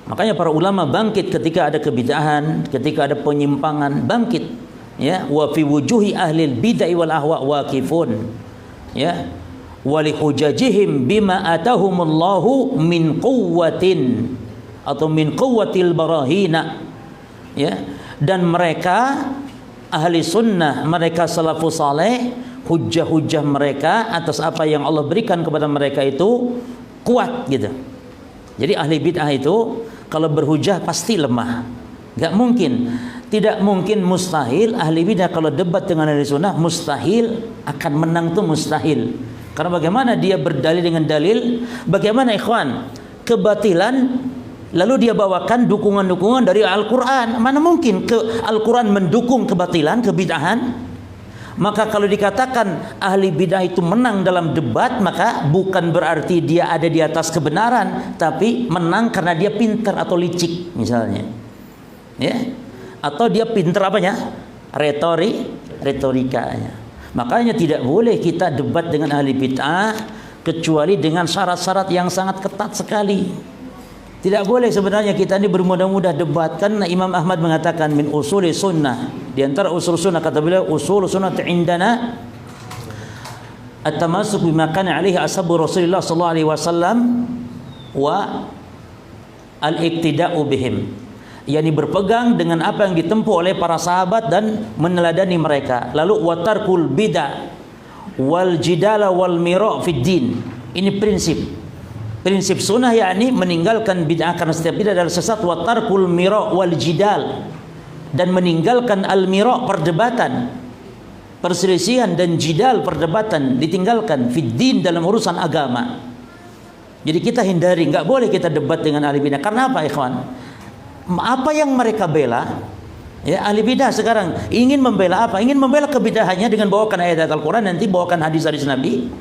S1: Makanya para ulama bangkit ketika ada kebid'ahan, ketika ada penyimpangan, bangkit. Ya, wa fi wujuhi ahlil bid'ah wal ahwa waqifun. Ya, wa li hujajihim bima atahumullahu min quwwatin, atau min quwwatil barahina. Ya, dan mereka ahli sunnah, mereka salafus saleh, hujah-hujah mereka atas apa yang Allah berikan kepada mereka itu kuat gitu. Jadi ahli bid'ah itu kalau berhujah pasti lemah. Gak mungkin, tidak mungkin, mustahil ahli bid'ah kalau debat dengan ahli sunnah, mustahil akan menang, tuh mustahil. Karena bagaimana dia berdalil dengan dalil? Bagaimana ikhwan? Kebatilan lalu dia bawakan dukungan-dukungan dari Al-Quran. Mana mungkin Al-Quran mendukung kebatilan, kebid'ahan? Maka kalau dikatakan ahli bid'ah itu menang dalam debat, maka bukan berarti dia ada di atas kebenaran, tapi menang karena dia pintar atau licik misalnya, ya, atau dia pintar apanya, retorikanya. Makanya tidak boleh kita debat dengan ahli bid'ah kecuali dengan syarat-syarat yang sangat ketat sekali. Tidak boleh sebenarnya kita ini bermudah-mudah debat. Kan Imam Ahmad mengatakan min usuli sunnah, di antara usul sunnah kata beliau, usul sunnah indana at-tamassuk bima kana alaihi ashabu Rasulullah sallallahu alaihi wasallam wa al-iqtida'u bihim, yakni berpegang dengan apa yang ditempuh oleh para sahabat dan meneladani mereka. Lalu watarkul bid'ah wal jidala wal mira' fid din. Ini prinsip sunnah, yakni meninggalkan bid'ah karena setiap bid'ah adalah sesat, wa tarkul mira' wal jidal, dan meninggalkan al mira' perdebatan, perselisihan, dan jidal perdebatan ditinggalkan fid din dalam urusan agama. Jadi kita hindari, enggak boleh kita debat dengan ahli bid'ah. Karena apa, ikhwan? Apa yang mereka bela? Ya, ahli bidah sekarang ingin membela apa? Ingin membela kebidahannya dengan bawakan ayat Al-Quran, nanti bawakan hadis-hadis Nabi.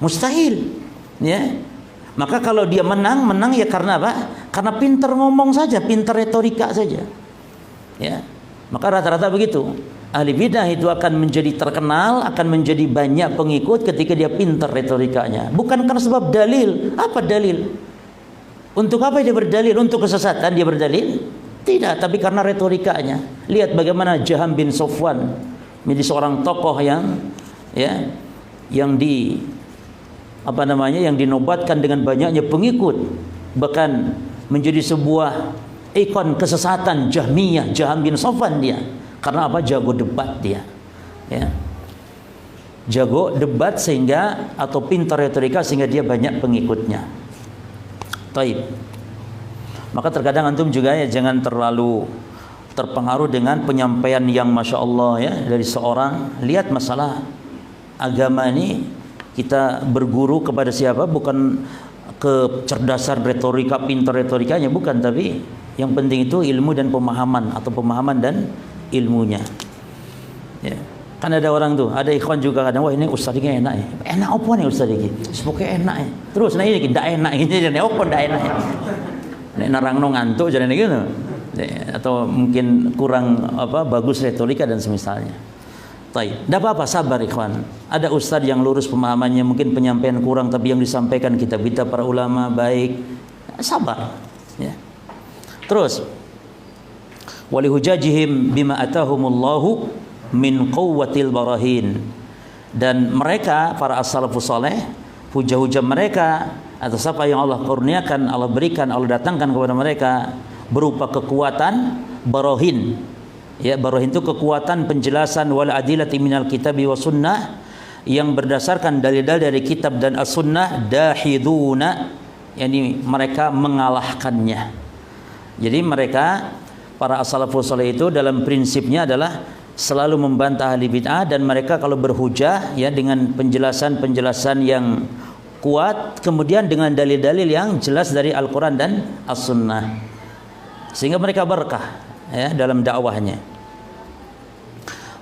S1: Mustahil. Ya. Maka kalau dia menang ya karena apa? Karena pintar ngomong saja, pintar retorika saja. Ya. Maka rata-rata begitu. Ahli bidah itu akan menjadi terkenal, akan menjadi banyak pengikut ketika dia pintar retorikanya. Bukan karena sebab dalil. Apa dalil? Untuk apa dia berdalil? Untuk kesesatan dia berdalil? Tidak, tapi karena retorikanya. Lihat bagaimana Jaham bin Safwan menjadi seorang tokoh yang yang dinobatkan dengan banyaknya pengikut, bahkan menjadi sebuah ikon kesesatan Jahmiyah. Jaham bin Safwan dia, karena apa? Jago debat dia, ya, jago debat sehingga, atau pintar retorika sehingga dia banyak pengikutnya. Taib. Maka terkadang antum juga ya jangan terlalu terpengaruh dengan penyampaian yang masya Allah ya dari seorang. Lihat masalah agama ini, kita berguru kepada siapa? Bukan kecerdasan retorika, pintar retorikanya, bukan, tapi yang penting itu ilmu dan pemahaman, atau pemahaman dan ilmunya. Ya. Kan ada orang tuh, ada ikhwan juga kadang, wah ini ustaz ini enak ya. Enak apa nih ustaz ini? Pokoknya enak ya. Terus nah ini tidak enak ini, jadi apa tidak enak ya? Nek narangno ngantuk jadi gitu. Atau mungkin kurang bagus retorika dan semisalnya. Baik, tidak apa-apa, sabar ikhwan. Ada ustaz yang lurus pemahamannya, mungkin penyampaian kurang, tapi yang disampaikan kitab-kitab para ulama baik. Sabar, ya. Terus, walihujajihim bima atahumullahu min quwwatil barahin. Dan mereka para as-salafus saleh, hujah-hujah mereka atas apa yang Allah kurniakan, Allah berikan, Allah datangkan kepada mereka berupa kekuatan barahin. Ya, barahin itu kekuatan penjelasan wal adilati minal kitabi wa sunnah, yang berdasarkan dalil-dalil dari kitab dan as-sunnah, dahiduna, yakni mereka mengalahkannya. Jadi mereka para as-salafus saleh itu dalam prinsipnya adalah selalu membantah ahli bid'ah, dan mereka kalau berhujah ya dengan penjelasan-penjelasan yang kuat, kemudian dengan dalil-dalil yang jelas dari Al-Quran dan as-sunnah, sehingga mereka berkah ya dalam dakwahnya.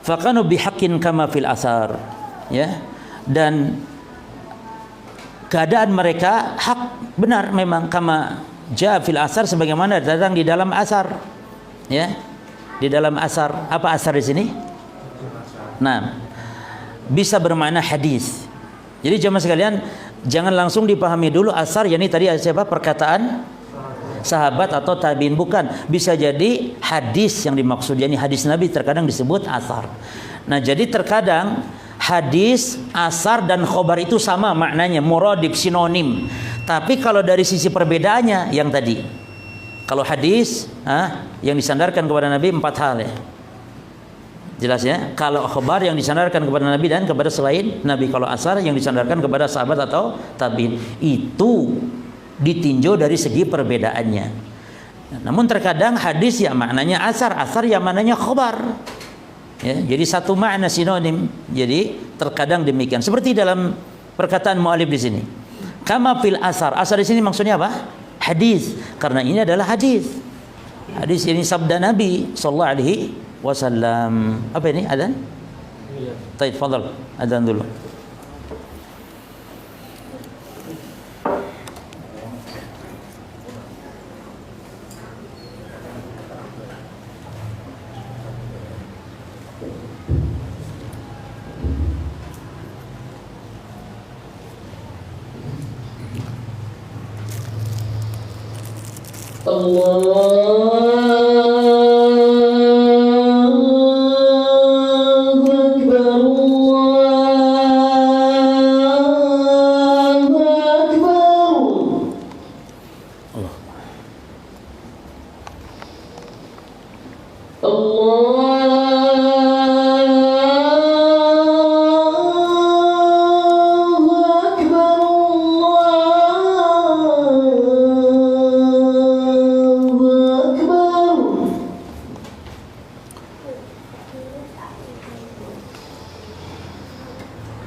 S1: Faqanu bihaqqin kama fil asar, ya, dan keadaan mereka hak, benar memang, kama jaa fil asar, sebagaimana datang di dalam asar, ya, di dalam asar. Apa asar di sini? Nah, bisa bermakna hadis. Jadi jemaah sekalian, jangan langsung dipahami dulu asar, yakni tadi siapa? Perkataan sahabat atau tabiin, bukan. Bisa jadi hadis yang dimaksud, yakni hadis Nabi terkadang disebut asar. Nah, jadi terkadang hadis, asar dan khobar itu sama maknanya, muradif, sinonim. Tapi kalau dari sisi perbedaannya yang tadi, kalau hadis yang disandarkan kepada Nabi 4 hal ya. Jelas ya. Kalau khobar yang disandarkan kepada Nabi dan kepada selain Nabi. Kalau asar yang disandarkan kepada sahabat atau tabiin. Itu ditinjau dari segi perbedaannya. Namun terkadang hadis ya maknanya asar, asar ya maknanya khobar. Ya, jadi satu makna sinonim. Jadi terkadang demikian. Seperti dalam perkataan mu'alif di sini. Kama fil asar. Asar di sini maksudnya apa? hadis, karena ini adalah hadis. Hadis ini sabda Nabi sallallahu alaihi wasallam. Apa ini? Adzan? Iya. Baik, fadhal. Adzan dulu.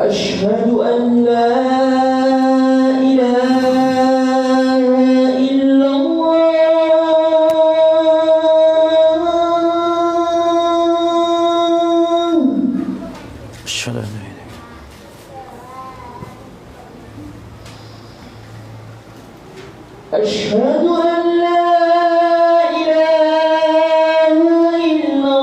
S2: أشهد أن لا إله إلا الله
S1: أشهد أن لا إله
S2: أشهد أن لا إله إلا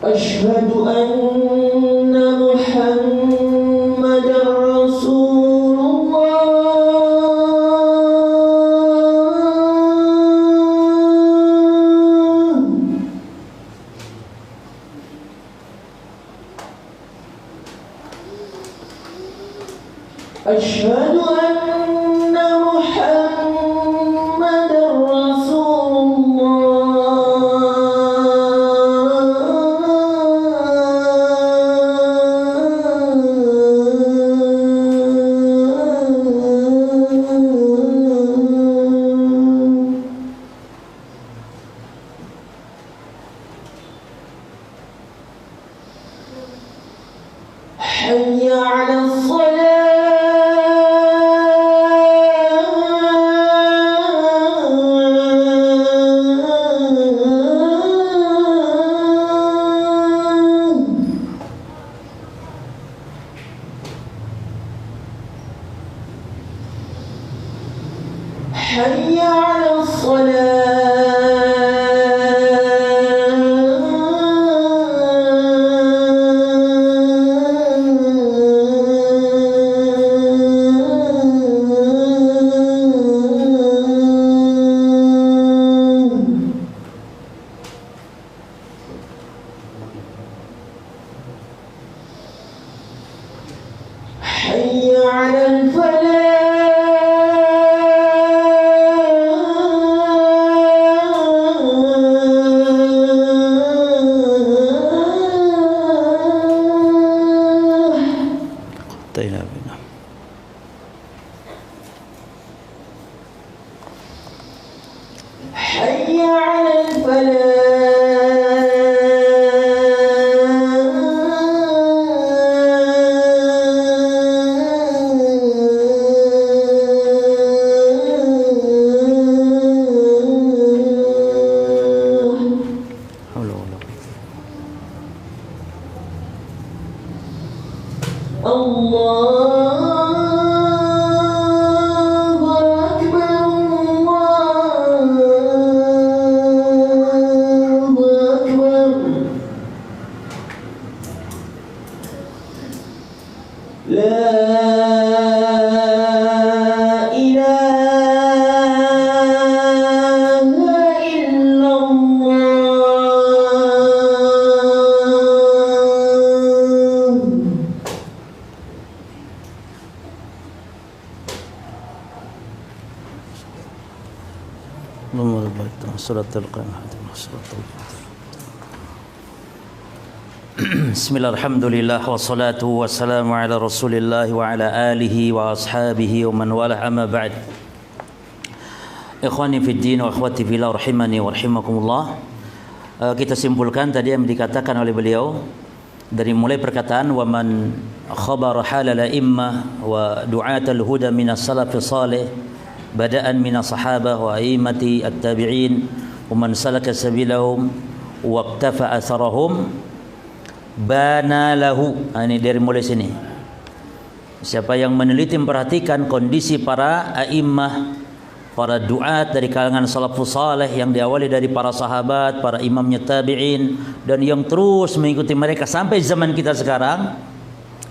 S2: أشهد أن محمدا رسول الله أشهد أن محمدا رسول حي على الصلاة حي على حي على الفلاح
S1: إلا بالله.
S2: حي على الفلاح
S1: حول ولا قوة.
S2: الله أكبر الله أكبر لا إله إلا الله
S1: اللهم بارك لنا صراط القيامة صراط القيامة. Bismillah, alhamdulillah, wassalatu wassalamu ala rasulillah wa ala alihi wa ashabihi wa man wala, amma ba'd. Ikhwani fid din wa akhwati fillah rahimani wa rahimakumullah. Kita simpulkan tadi yang dikatakan oleh beliau dari mulai perkataan wa man khabara halal immah wa du'atal huda minas salafis salih bada'an minas sahabah wa a'immati at-tabi'in wa man salaka sabilahum wa iktafa atharahum bana lahu. Ini dari mulai sini. Siapa yang meneliti memperhatikan kondisi para a'immah, para duat dari kalangan salafus saleh yang diawali dari para sahabat, para imamnya tabi'in, dan yang terus mengikuti mereka sampai zaman kita sekarang,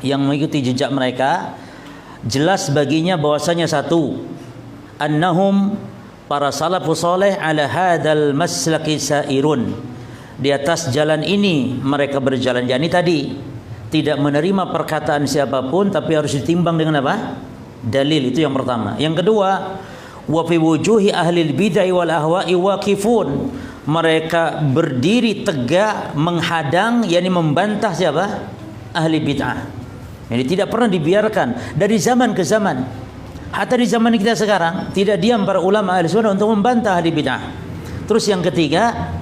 S1: yang mengikuti jejak mereka, jelas baginya bahwasanya satu, annahum para salafus saleh ala hadzal maslaki sairun. Di atas jalan ini mereka berjalan. Yani tadi tidak menerima perkataan siapapun, tapi harus ditimbang dengan apa? Dalil. Itu yang pertama. Yang kedua, wa fi wujuhi ahli bid'ah wal ahwa'i waqifun. Mereka berdiri tegak menghadang, yakni membantah siapa? Ahli bid'ah. Jadi tidak pernah dibiarkan dari zaman ke zaman. Hatta di zaman kita sekarang tidak diam para ulama ahli sunnah untuk membantah ahli bid'ah. Terus yang ketiga,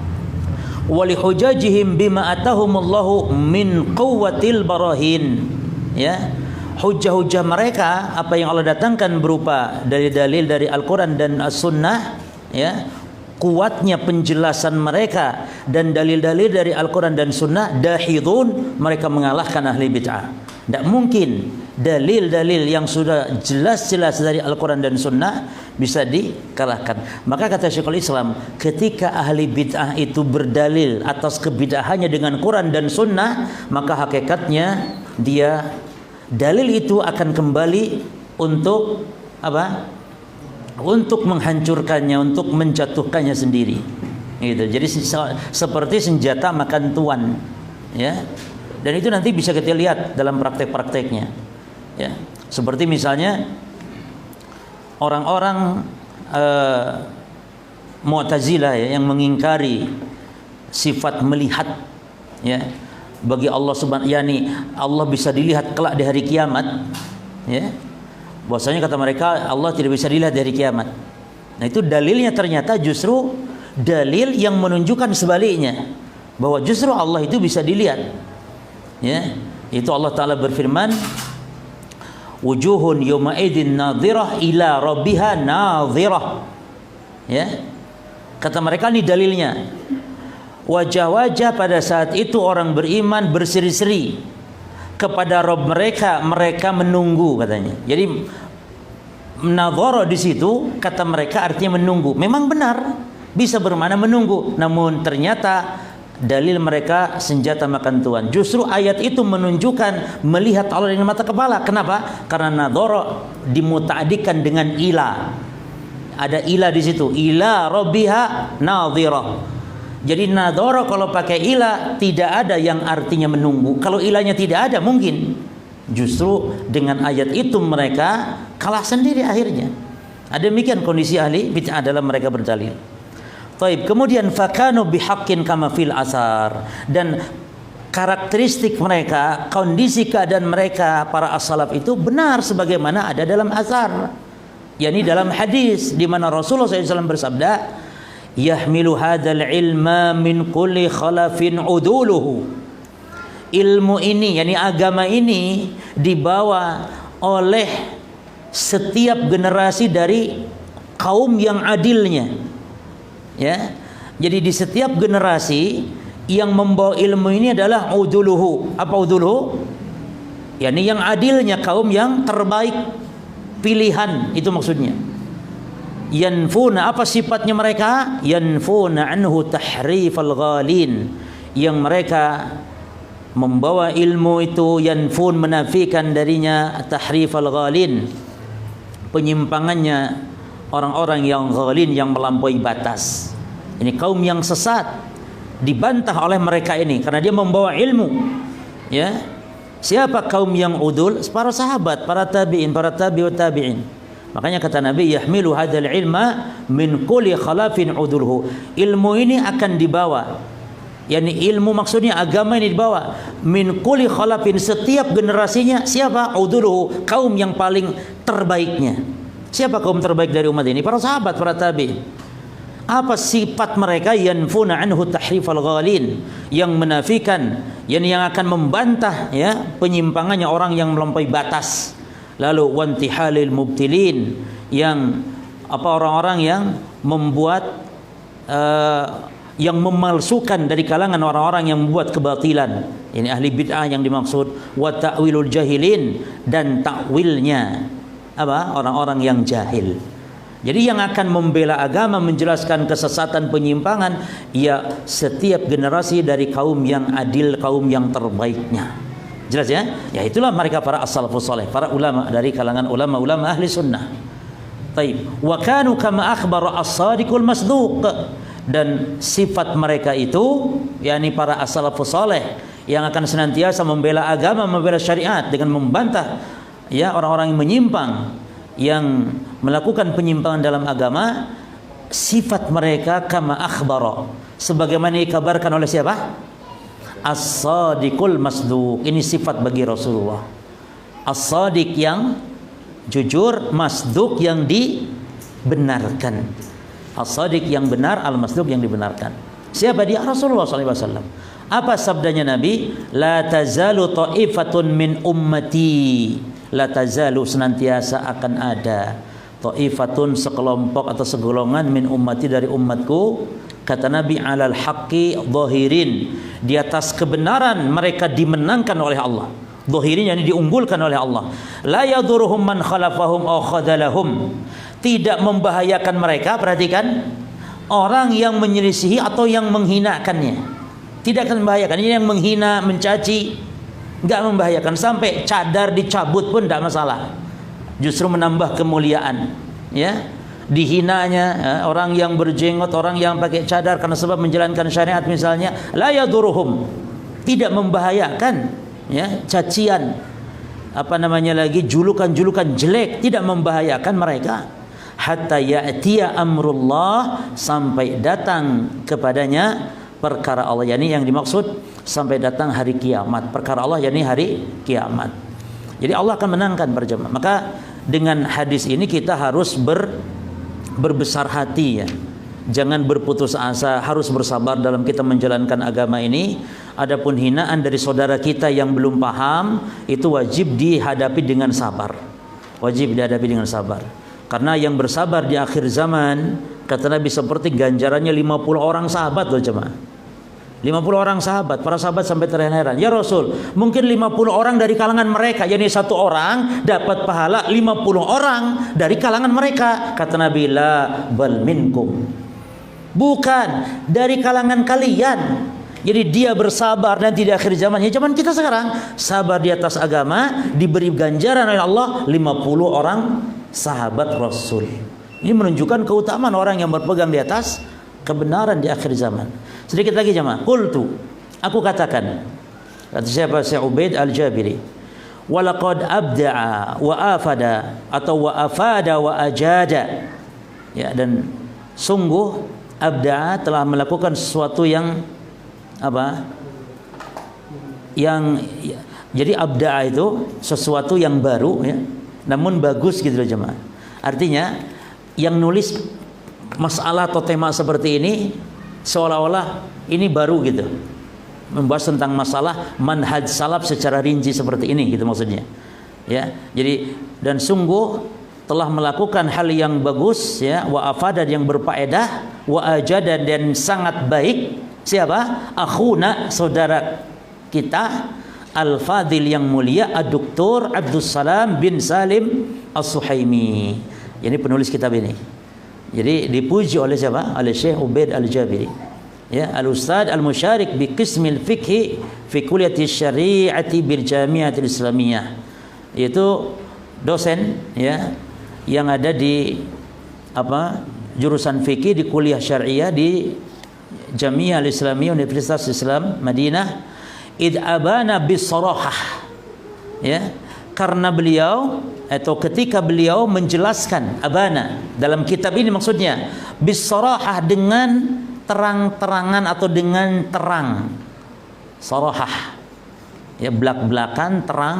S1: walihujajihim bima atahumullahu min quwwatil barahin. Ya, hujah-hujah mereka, apa yang Allah datangkan berupa dari dalil dari Al-Quran dan As-Sunnah, ya, kuatnya penjelasan mereka dan dalil-dalil dari Al-Quran dan Sunnah, dahidun, mereka mengalahkan ahli bid'ah. Tidak mungkin dalil-dalil yang sudah jelas-jelas dari Al-Quran dan Sunnah bisa dikalahkan. Maka kata Syekhul Islam, ketika ahli bid'ah itu berdalil atas kebid'ahannya dengan Quran dan Sunnah, maka hakikatnya dia, dalil itu akan kembali untuk apa? Untuk menghancurkannya, untuk menjatuhkannya sendiri. Gitu. Jadi seperti senjata makan tuan, ya. Dan itu nanti bisa kita lihat dalam praktek-prakteknya. Ya, seperti misalnya orang-orang Mu'tazilah, ya, yang mengingkari sifat melihat, ya, bagi Allah subhanahu, yani Allah bisa dilihat kelak di hari kiamat, ya. Bahwasanya kata mereka Allah tidak bisa dilihat di hari kiamat. Nah, itu dalilnya ternyata justru dalil yang menunjukkan sebaliknya, bahwa justru Allah itu bisa dilihat. Ya, itu Allah Ta'ala berfirman, wujuhun yawma idin nadhirah ila rabbiha nadhirah. Ya, kata mereka ini dalilnya. Wajah-wajah pada saat itu orang beriman berseri-seri kepada Rabb mereka, mereka menunggu katanya. Jadi nadhara di situ kata mereka artinya menunggu. Memang benar, bisa bermakna menunggu, namun ternyata dalil mereka senjata makan tuan. Justru ayat itu menunjukkan melihat Allah dengan mata kepala. Kenapa? Karena nadhara dimuta'adikan dengan ila. Ada ila di situ. Ila rabbiha nadhirah. Jadi nadhara kalau pakai ila tidak ada yang artinya menunggu. Kalau ilahnya tidak ada mungkin. Justru dengan ayat itu mereka kalah sendiri akhirnya. Ada demikian kondisi ahli bid'ah dalam mereka berdalil. Taib. Kemudian fakanu bihaqqin kama fil asar, dan karakteristik mereka, kondisi keadaan mereka para as-salaf itu benar sebagaimana ada dalam asar, yakni dalam hadis di mana Rasulullah SAW bersabda, yahmilu hadzal ilma min kulli khalafin uduluhu. Ilmu ini, yakni agama ini, dibawa oleh setiap generasi dari kaum yang adilnya. Ya, jadi di setiap generasi yang membawa ilmu ini adalah uduluhu. Apa uduluhu? Yani yang adilnya, kaum yang terbaik, pilihan, itu maksudnya. Yanfuna, apa sifatnya mereka? Yanfuna anhu tahrifal ghalin, yang mereka membawa ilmu itu, yanfun, menafikan darinya tahrifal ghalin, penyimpangannya orang-orang yang ghalin, yang melampaui batas. Ini kaum yang sesat dibantah oleh mereka ini karena dia membawa ilmu. Ya, siapa kaum yang udul? Para sahabat, para tabi'in, para tabi'ut tabi'in. Makanya kata Nabi, yahmilu hadzal ilma min kulli khalafin udulhu. Ilmu ini akan dibawa yakni ilmu maksudnya agama ini dibawa min kulli khalafin, setiap generasinya siapa? Uduluhu, kaum yang paling terbaiknya. Siapa kaum terbaik dari umat ini? Para sahabat, para tabi'in. Apa sifat mereka? Yanfuna anhu tahrifal ghalin, yang menafikan, yang akan membantah ya penyimpangannya orang yang melampaui batas. Lalu wantihalil mubtilin, yang orang-orang yang membuat yang memalsukan dari kalangan orang-orang yang membuat kebatilan. Ini ahli bid'ah yang dimaksud. Wa ta'wilul jahilin, dan takwilnya orang-orang yang jahil. Jadi yang akan membela agama, menjelaskan kesesatan, penyimpangan, ya setiap generasi dari kaum yang adil, kaum yang terbaiknya. Jelas ya? Ya itulah mereka para as-salafus saleh, para ulama dari kalangan ulama-ulama ahli sunnah. Taib. Wa kanu kama akhbara as-sadiqul masduq, dan sifat mereka itu yakni para as-salafus saleh yang akan senantiasa membela agama, membela syariat dengan membantah ya orang-orang yang menyimpang, yang melakukan penyimpangan dalam agama. Sifat mereka kama akhbara, sebagaimana dikabarkan oleh siapa? As-sadiqul masduq. Ini sifat bagi Rasulullah. As-sadiq yang jujur, masduq yang dibenarkan. As-sadiq yang benar, al-masduq yang dibenarkan. Siapa dia? Rasulullah SAW. Apa sabdanya Nabi? La tazalu ta'ifatun min ummati. La tazalu, senantiasa akan ada. Ta'ifatun, sekelompok atau segolongan, min ummati, dari umatku. Kata Nabi, alal haqqi dhahirin, di atas kebenaran mereka dimenangkan oleh Allah. Dhahirin, yani diunggulkan oleh Allah. La yaduruhum man khalafahum aw khadalahum, tidak membahayakan mereka, perhatikan, orang yang menyelisihi atau yang menghinakannya. Tidak akan membahayakan. Ini yang menghina, mencaci, enggak membahayakan. Sampai cadar dicabut pun enggak masalah. Justru menambah kemuliaan. Ya, dihinanya orang yang berjenggot, orang yang pakai cadar karena sebab menjalankan syariat misalnya, la yaduruhum, tidak membahayakan. Ya, cacian, julukan-julukan jelek tidak membahayakan mereka. Hatta ya'tiya amrullah, sampai datang kepadanya perkara Allah, yakni yang dimaksud sampai datang hari kiamat. Perkara Allah yakni hari kiamat. Jadi Allah akan menangkan berjamaah. Maka dengan hadis ini kita harus berbesar hati ya. Jangan berputus asa, harus bersabar dalam kita menjalankan agama ini. Adapun hinaan dari saudara kita yang belum paham, itu wajib dihadapi dengan sabar. Wajib dihadapi dengan sabar. Karena yang bersabar di akhir zaman, kata Nabi, seperti ganjarannya 50 orang sahabat loh jemaah. 50 orang sahabat, para sahabat sampai terheran-heran. Ya Rasul, mungkin 50 orang dari kalangan mereka, yakni satu orang dapat pahala 50 orang dari kalangan mereka. Kata Nabi, la bal minkum, bukan dari kalangan kalian. Jadi dia bersabar nanti di akhir zaman. Ya zaman kita sekarang, sabar di atas agama, diberi ganjaran oleh Allah 50 orang sahabat Rasul. Ini menunjukkan keutamaan orang yang berpegang di atas kebenaran di akhir zaman. Sedikit lagi jemaah. Qultu, aku katakan, kata siapa? Syekh Ubaid Al-Jabiri. Walaqad abda'a wa afada, atau wa afada wa ajada. Ya, dan sungguh abda'a telah melakukan sesuatu yang jadi abda'a itu sesuatu yang baru ya, namun bagus gitu loh jemaah. Artinya yang nulis masalah atau tema seperti ini seolah-olah ini baru gitu, membahas tentang masalah manhaj salaf secara rinci seperti ini gitu maksudnya ya. Jadi dan sungguh telah melakukan hal yang bagus ya, wa afada, yang berfaedah, wa ajada, dan sangat baik. Siapa? Akhuna, saudara kita, Al-Fadil yang mulia, Ad-Doktor Abdus Salam bin Salim As-Suhaimi. Ini penulis kitab ini. Jadi dipuji oleh siapa? Oleh Syekh Ubaid Al-Jabiri. Ya, Al-Ustad Al-Musyarik bi Qismil Fiqhi fi Kulliyati Syari'ati bil Jami'atil Islamiyah. Yaitu dosen ya yang ada di jurusan fikih di kuliah syariah di Jami'ah Al-Islamiyah Universitas Islam Madinah. Id abana bisarahah ya, karena beliau atau ketika beliau menjelaskan, abana dalam kitab ini maksudnya bisarahah, dengan terang-terangan atau dengan terang, sarahah, ya, belak-belakan terang,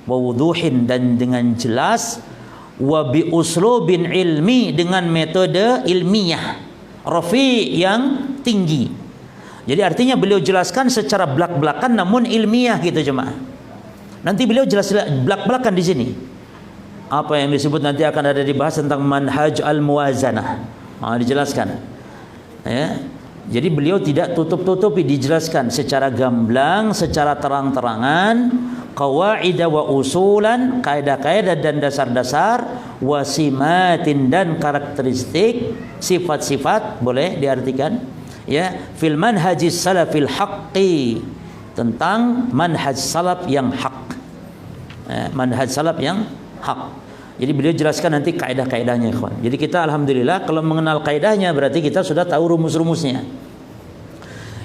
S1: wa wuduhin, dan dengan jelas, wa bi uslubin ilmi, dengan metode ilmiah, rafi, yang tinggi. Jadi artinya beliau jelaskan secara belak-belakan namun ilmiah gitu jemaah. Nanti beliau jelas belak-belakan di sini. Apa yang disebut nanti akan ada dibahas tentang manhaj al-muwazanah. Dijelaskan. Ya. Jadi beliau tidak tutup-tutupi, dijelaskan secara gamblang, secara terang-terangan, qawaida wa usulan, kaidah-kaidah dan dasar-dasar, wasimatin, dan karakteristik, sifat-sifat, boleh diartikan, ya, fil manhajis salafil haqqi, tentang manhaj salaf yang hak. Manhaj salaf yang hak. Jadi beliau jelaskan nanti kaidah-kaidahnya, ikhwan. Jadi kita alhamdulillah kalau mengenal kaidahnya berarti kita sudah tahu rumus-rumusnya.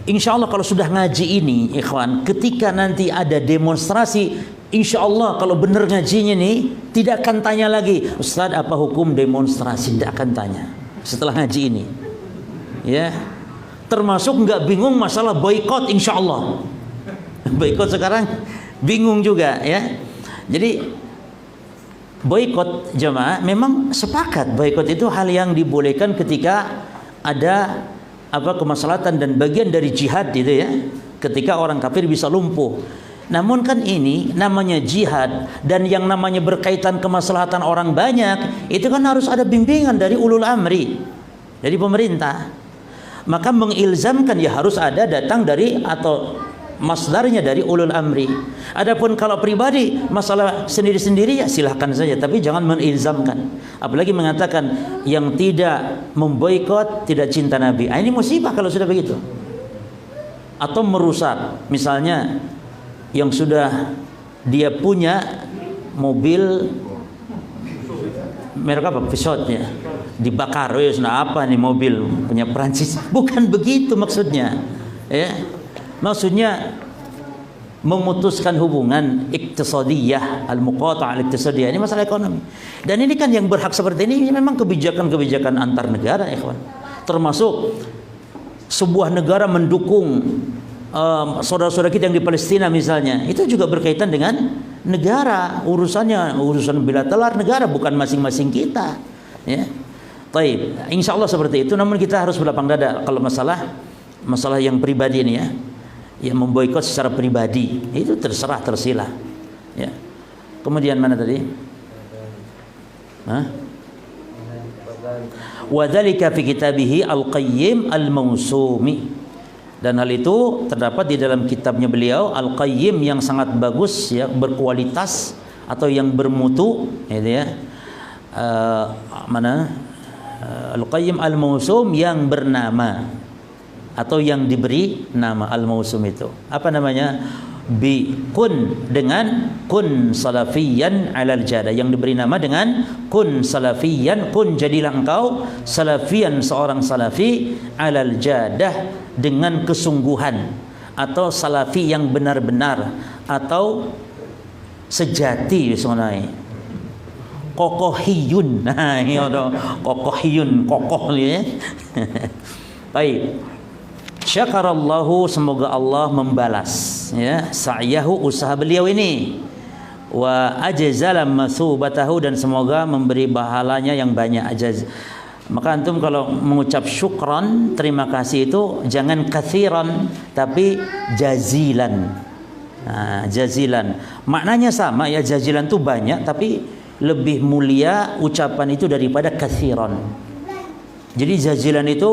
S1: Insya Allah kalau sudah ngaji ini, ikhwan, ketika nanti ada demonstrasi, insya Allah kalau benar ngajinya nih, tidak akan tanya lagi, Ustadz apa hukum demonstrasi, tidak akan tanya setelah ngaji ini, ya. Termasuk nggak bingung masalah boykot, insya Allah. Boykot sekarang bingung juga, ya. Jadi boykot jemaah memang sepakat, boykot itu hal yang dibolehkan ketika ada kemaslahatan dan bagian dari jihad gitu, ya. Ketika orang kafir bisa lumpuh. Namun kan ini namanya jihad, dan yang namanya berkaitan kemaslahatan orang banyak, itu kan harus ada bimbingan dari ulul amri, dari pemerintah. Maka mengilzamkan ya harus ada datang dari atau masdarnya dari ulul amri. Adapun kalau pribadi masalah sendiri-sendiri ya silahkan saja, tapi jangan menilzamkan. Apalagi mengatakan yang tidak memboikot tidak cinta Nabi. Ini musibah kalau sudah begitu. Atau merusak, misalnya yang sudah dia punya mobil merek apa, Peugeot, ya, dibakar, apa nih mobil punya Prancis. Bukan begitu maksudnya, ya. Maksudnya memutuskan hubungan iktisadiyah, al-muqata'ah al-iktisadiyah, ini masalah ekonomi. Dan ini kan yang berhak seperti ini memang kebijakan-kebijakan antar negara, ikhwan. Termasuk sebuah negara mendukung saudara-saudara kita yang di Palestina misalnya, itu juga berkaitan dengan negara, urusan bilateral negara, bukan masing-masing kita, ya. Taib. Insyaallah seperti itu, namun kita harus berlapang dada kalau masalah yang pribadi ini, ya. Ya, memboikot secara pribadi itu terserah, tersilah, ya. Kemudian mana tadi? Wa dzalika fi kitabihi Al-Qayyim Al-Mausumi, dan hal itu terdapat di dalam kitabnya beliau Al-Qayyim yang sangat bagus, ya, berkualitas atau yang bermutu, gitu, ya. Al-Qayyim Al-Mausum yang bernama atau yang diberi nama Al-Mausum itu. Apa namanya? Bi kun, dengan kun salafiyan alal jadah, yang diberi nama dengan kun salafiyan, kun jadilah engkau salafiyan, seorang salafi, alal jadah, dengan kesungguhan, atau salafi yang benar-benar, atau sejati sebenarnya. Kokohiyun. Nah, ini ada kokohiyun, kokoh, ya. Baik. Syakarallahu, semoga Allah membalas, ya, sa'yahu, usaha beliau ini, wa ajzala masubatahu, dan semoga memberi pahalanya yang banyak. Maka antum kalau mengucap syukran, terima kasih, itu jangan kathiran tapi jazilan. Nah, jazilan maknanya sama, ya, jazilan itu banyak, tapi lebih mulia ucapan itu daripada kathiran. Jadi jazilan itu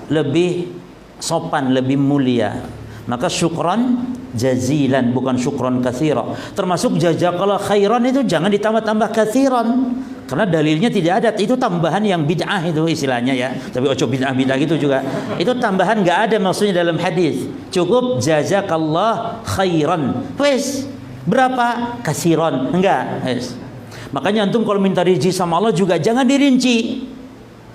S1: lebih sopan, lebih mulia. Maka syukran jazilan, bukan syukran katsira. Termasuk jazakallah khairan itu jangan ditambah-tambah katsiran, karena dalilnya tidak ada. Itu tambahan yang bid'ah itu istilahnya, ya. Tapi ojo bid'ah-bid'ah gitu juga. Itu tambahan enggak ada maksudnya dalam hadis. Cukup jazakallah khairan. Wes, berapa? Katsiran. Enggak. Wes. Makanya antum kalau minta rezeki sama Allah juga jangan dirinci.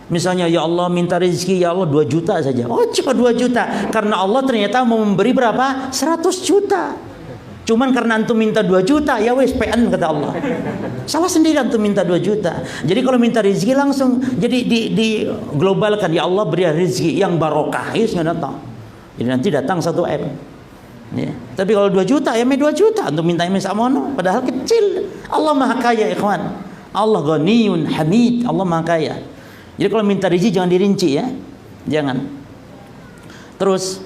S1: Misalnya, ya Allah minta rezeki, ya Allah 2 juta saja. Oh, cuma 2 juta. Karena Allah ternyata mau memberi berapa? 100 juta. Cuman karena antum minta 2 juta, ya wes PN kata Allah. Salah sendiri antum minta 2 juta. Jadi kalau minta rezeki langsung jadi di globalkan, ya Allah beri rezeki yang barokah, ya sudah datang. Jadi nanti datang 1 M. Ya. Tapi kalau 2 juta, ya 2 juta antum minta yang samono, padahal kecil. Allah Maha Kaya, ikhwan. Allah Ghaniyun Hamid, Allah Maha Kaya. Jadi kalau minta rezeki jangan dirinci ya. Jangan. Terus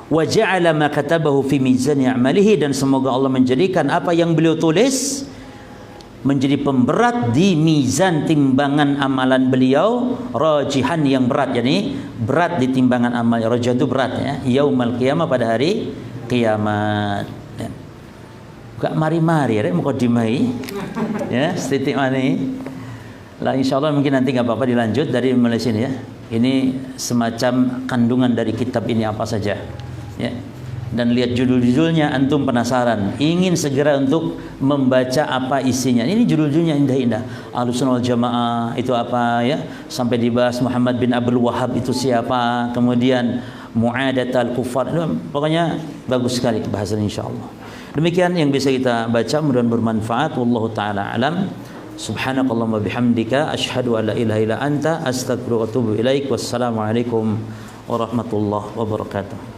S1: wa ja'ala ma katabahu fi mizani a'malihi, dan semoga Allah menjadikan apa yang beliau tulis menjadi pemberat di mizan timbangan amalan beliau, rajihan yang berat, yakni berat di timbangan amal. Rajah itu berat ya, yaumal qiyamah, pada hari kiamat. Gak mari-mari rek mukadimai ya, setitik mani lah, insyaallah mungkin nanti nggak apa-apa dilanjut dari mulai sini ya. Ini semacam kandungan dari kitab ini apa saja ya. Dan lihat judul-judulnya, antum penasaran, ingin segera untuk membaca apa isinya. Ini judul-judulnya indah-indah. Ahlussunnah wal Jamaah itu apa ya, sampai dibahas Muhammad bin Abdul Wahhab itu siapa, kemudian Mu'adatul Kuffar. Pokoknya bagus sekali bahasan insyaallah. Demikian yang bisa kita baca, mudah-mudahan bermanfaat. Wallahu taala alam. Subhanakallahumma bihamdika asyhadu an la ilaha illa anta astaghfiruka wa atubu ilaik. Wassalamualaikum warahmatullahi wabarakatuh.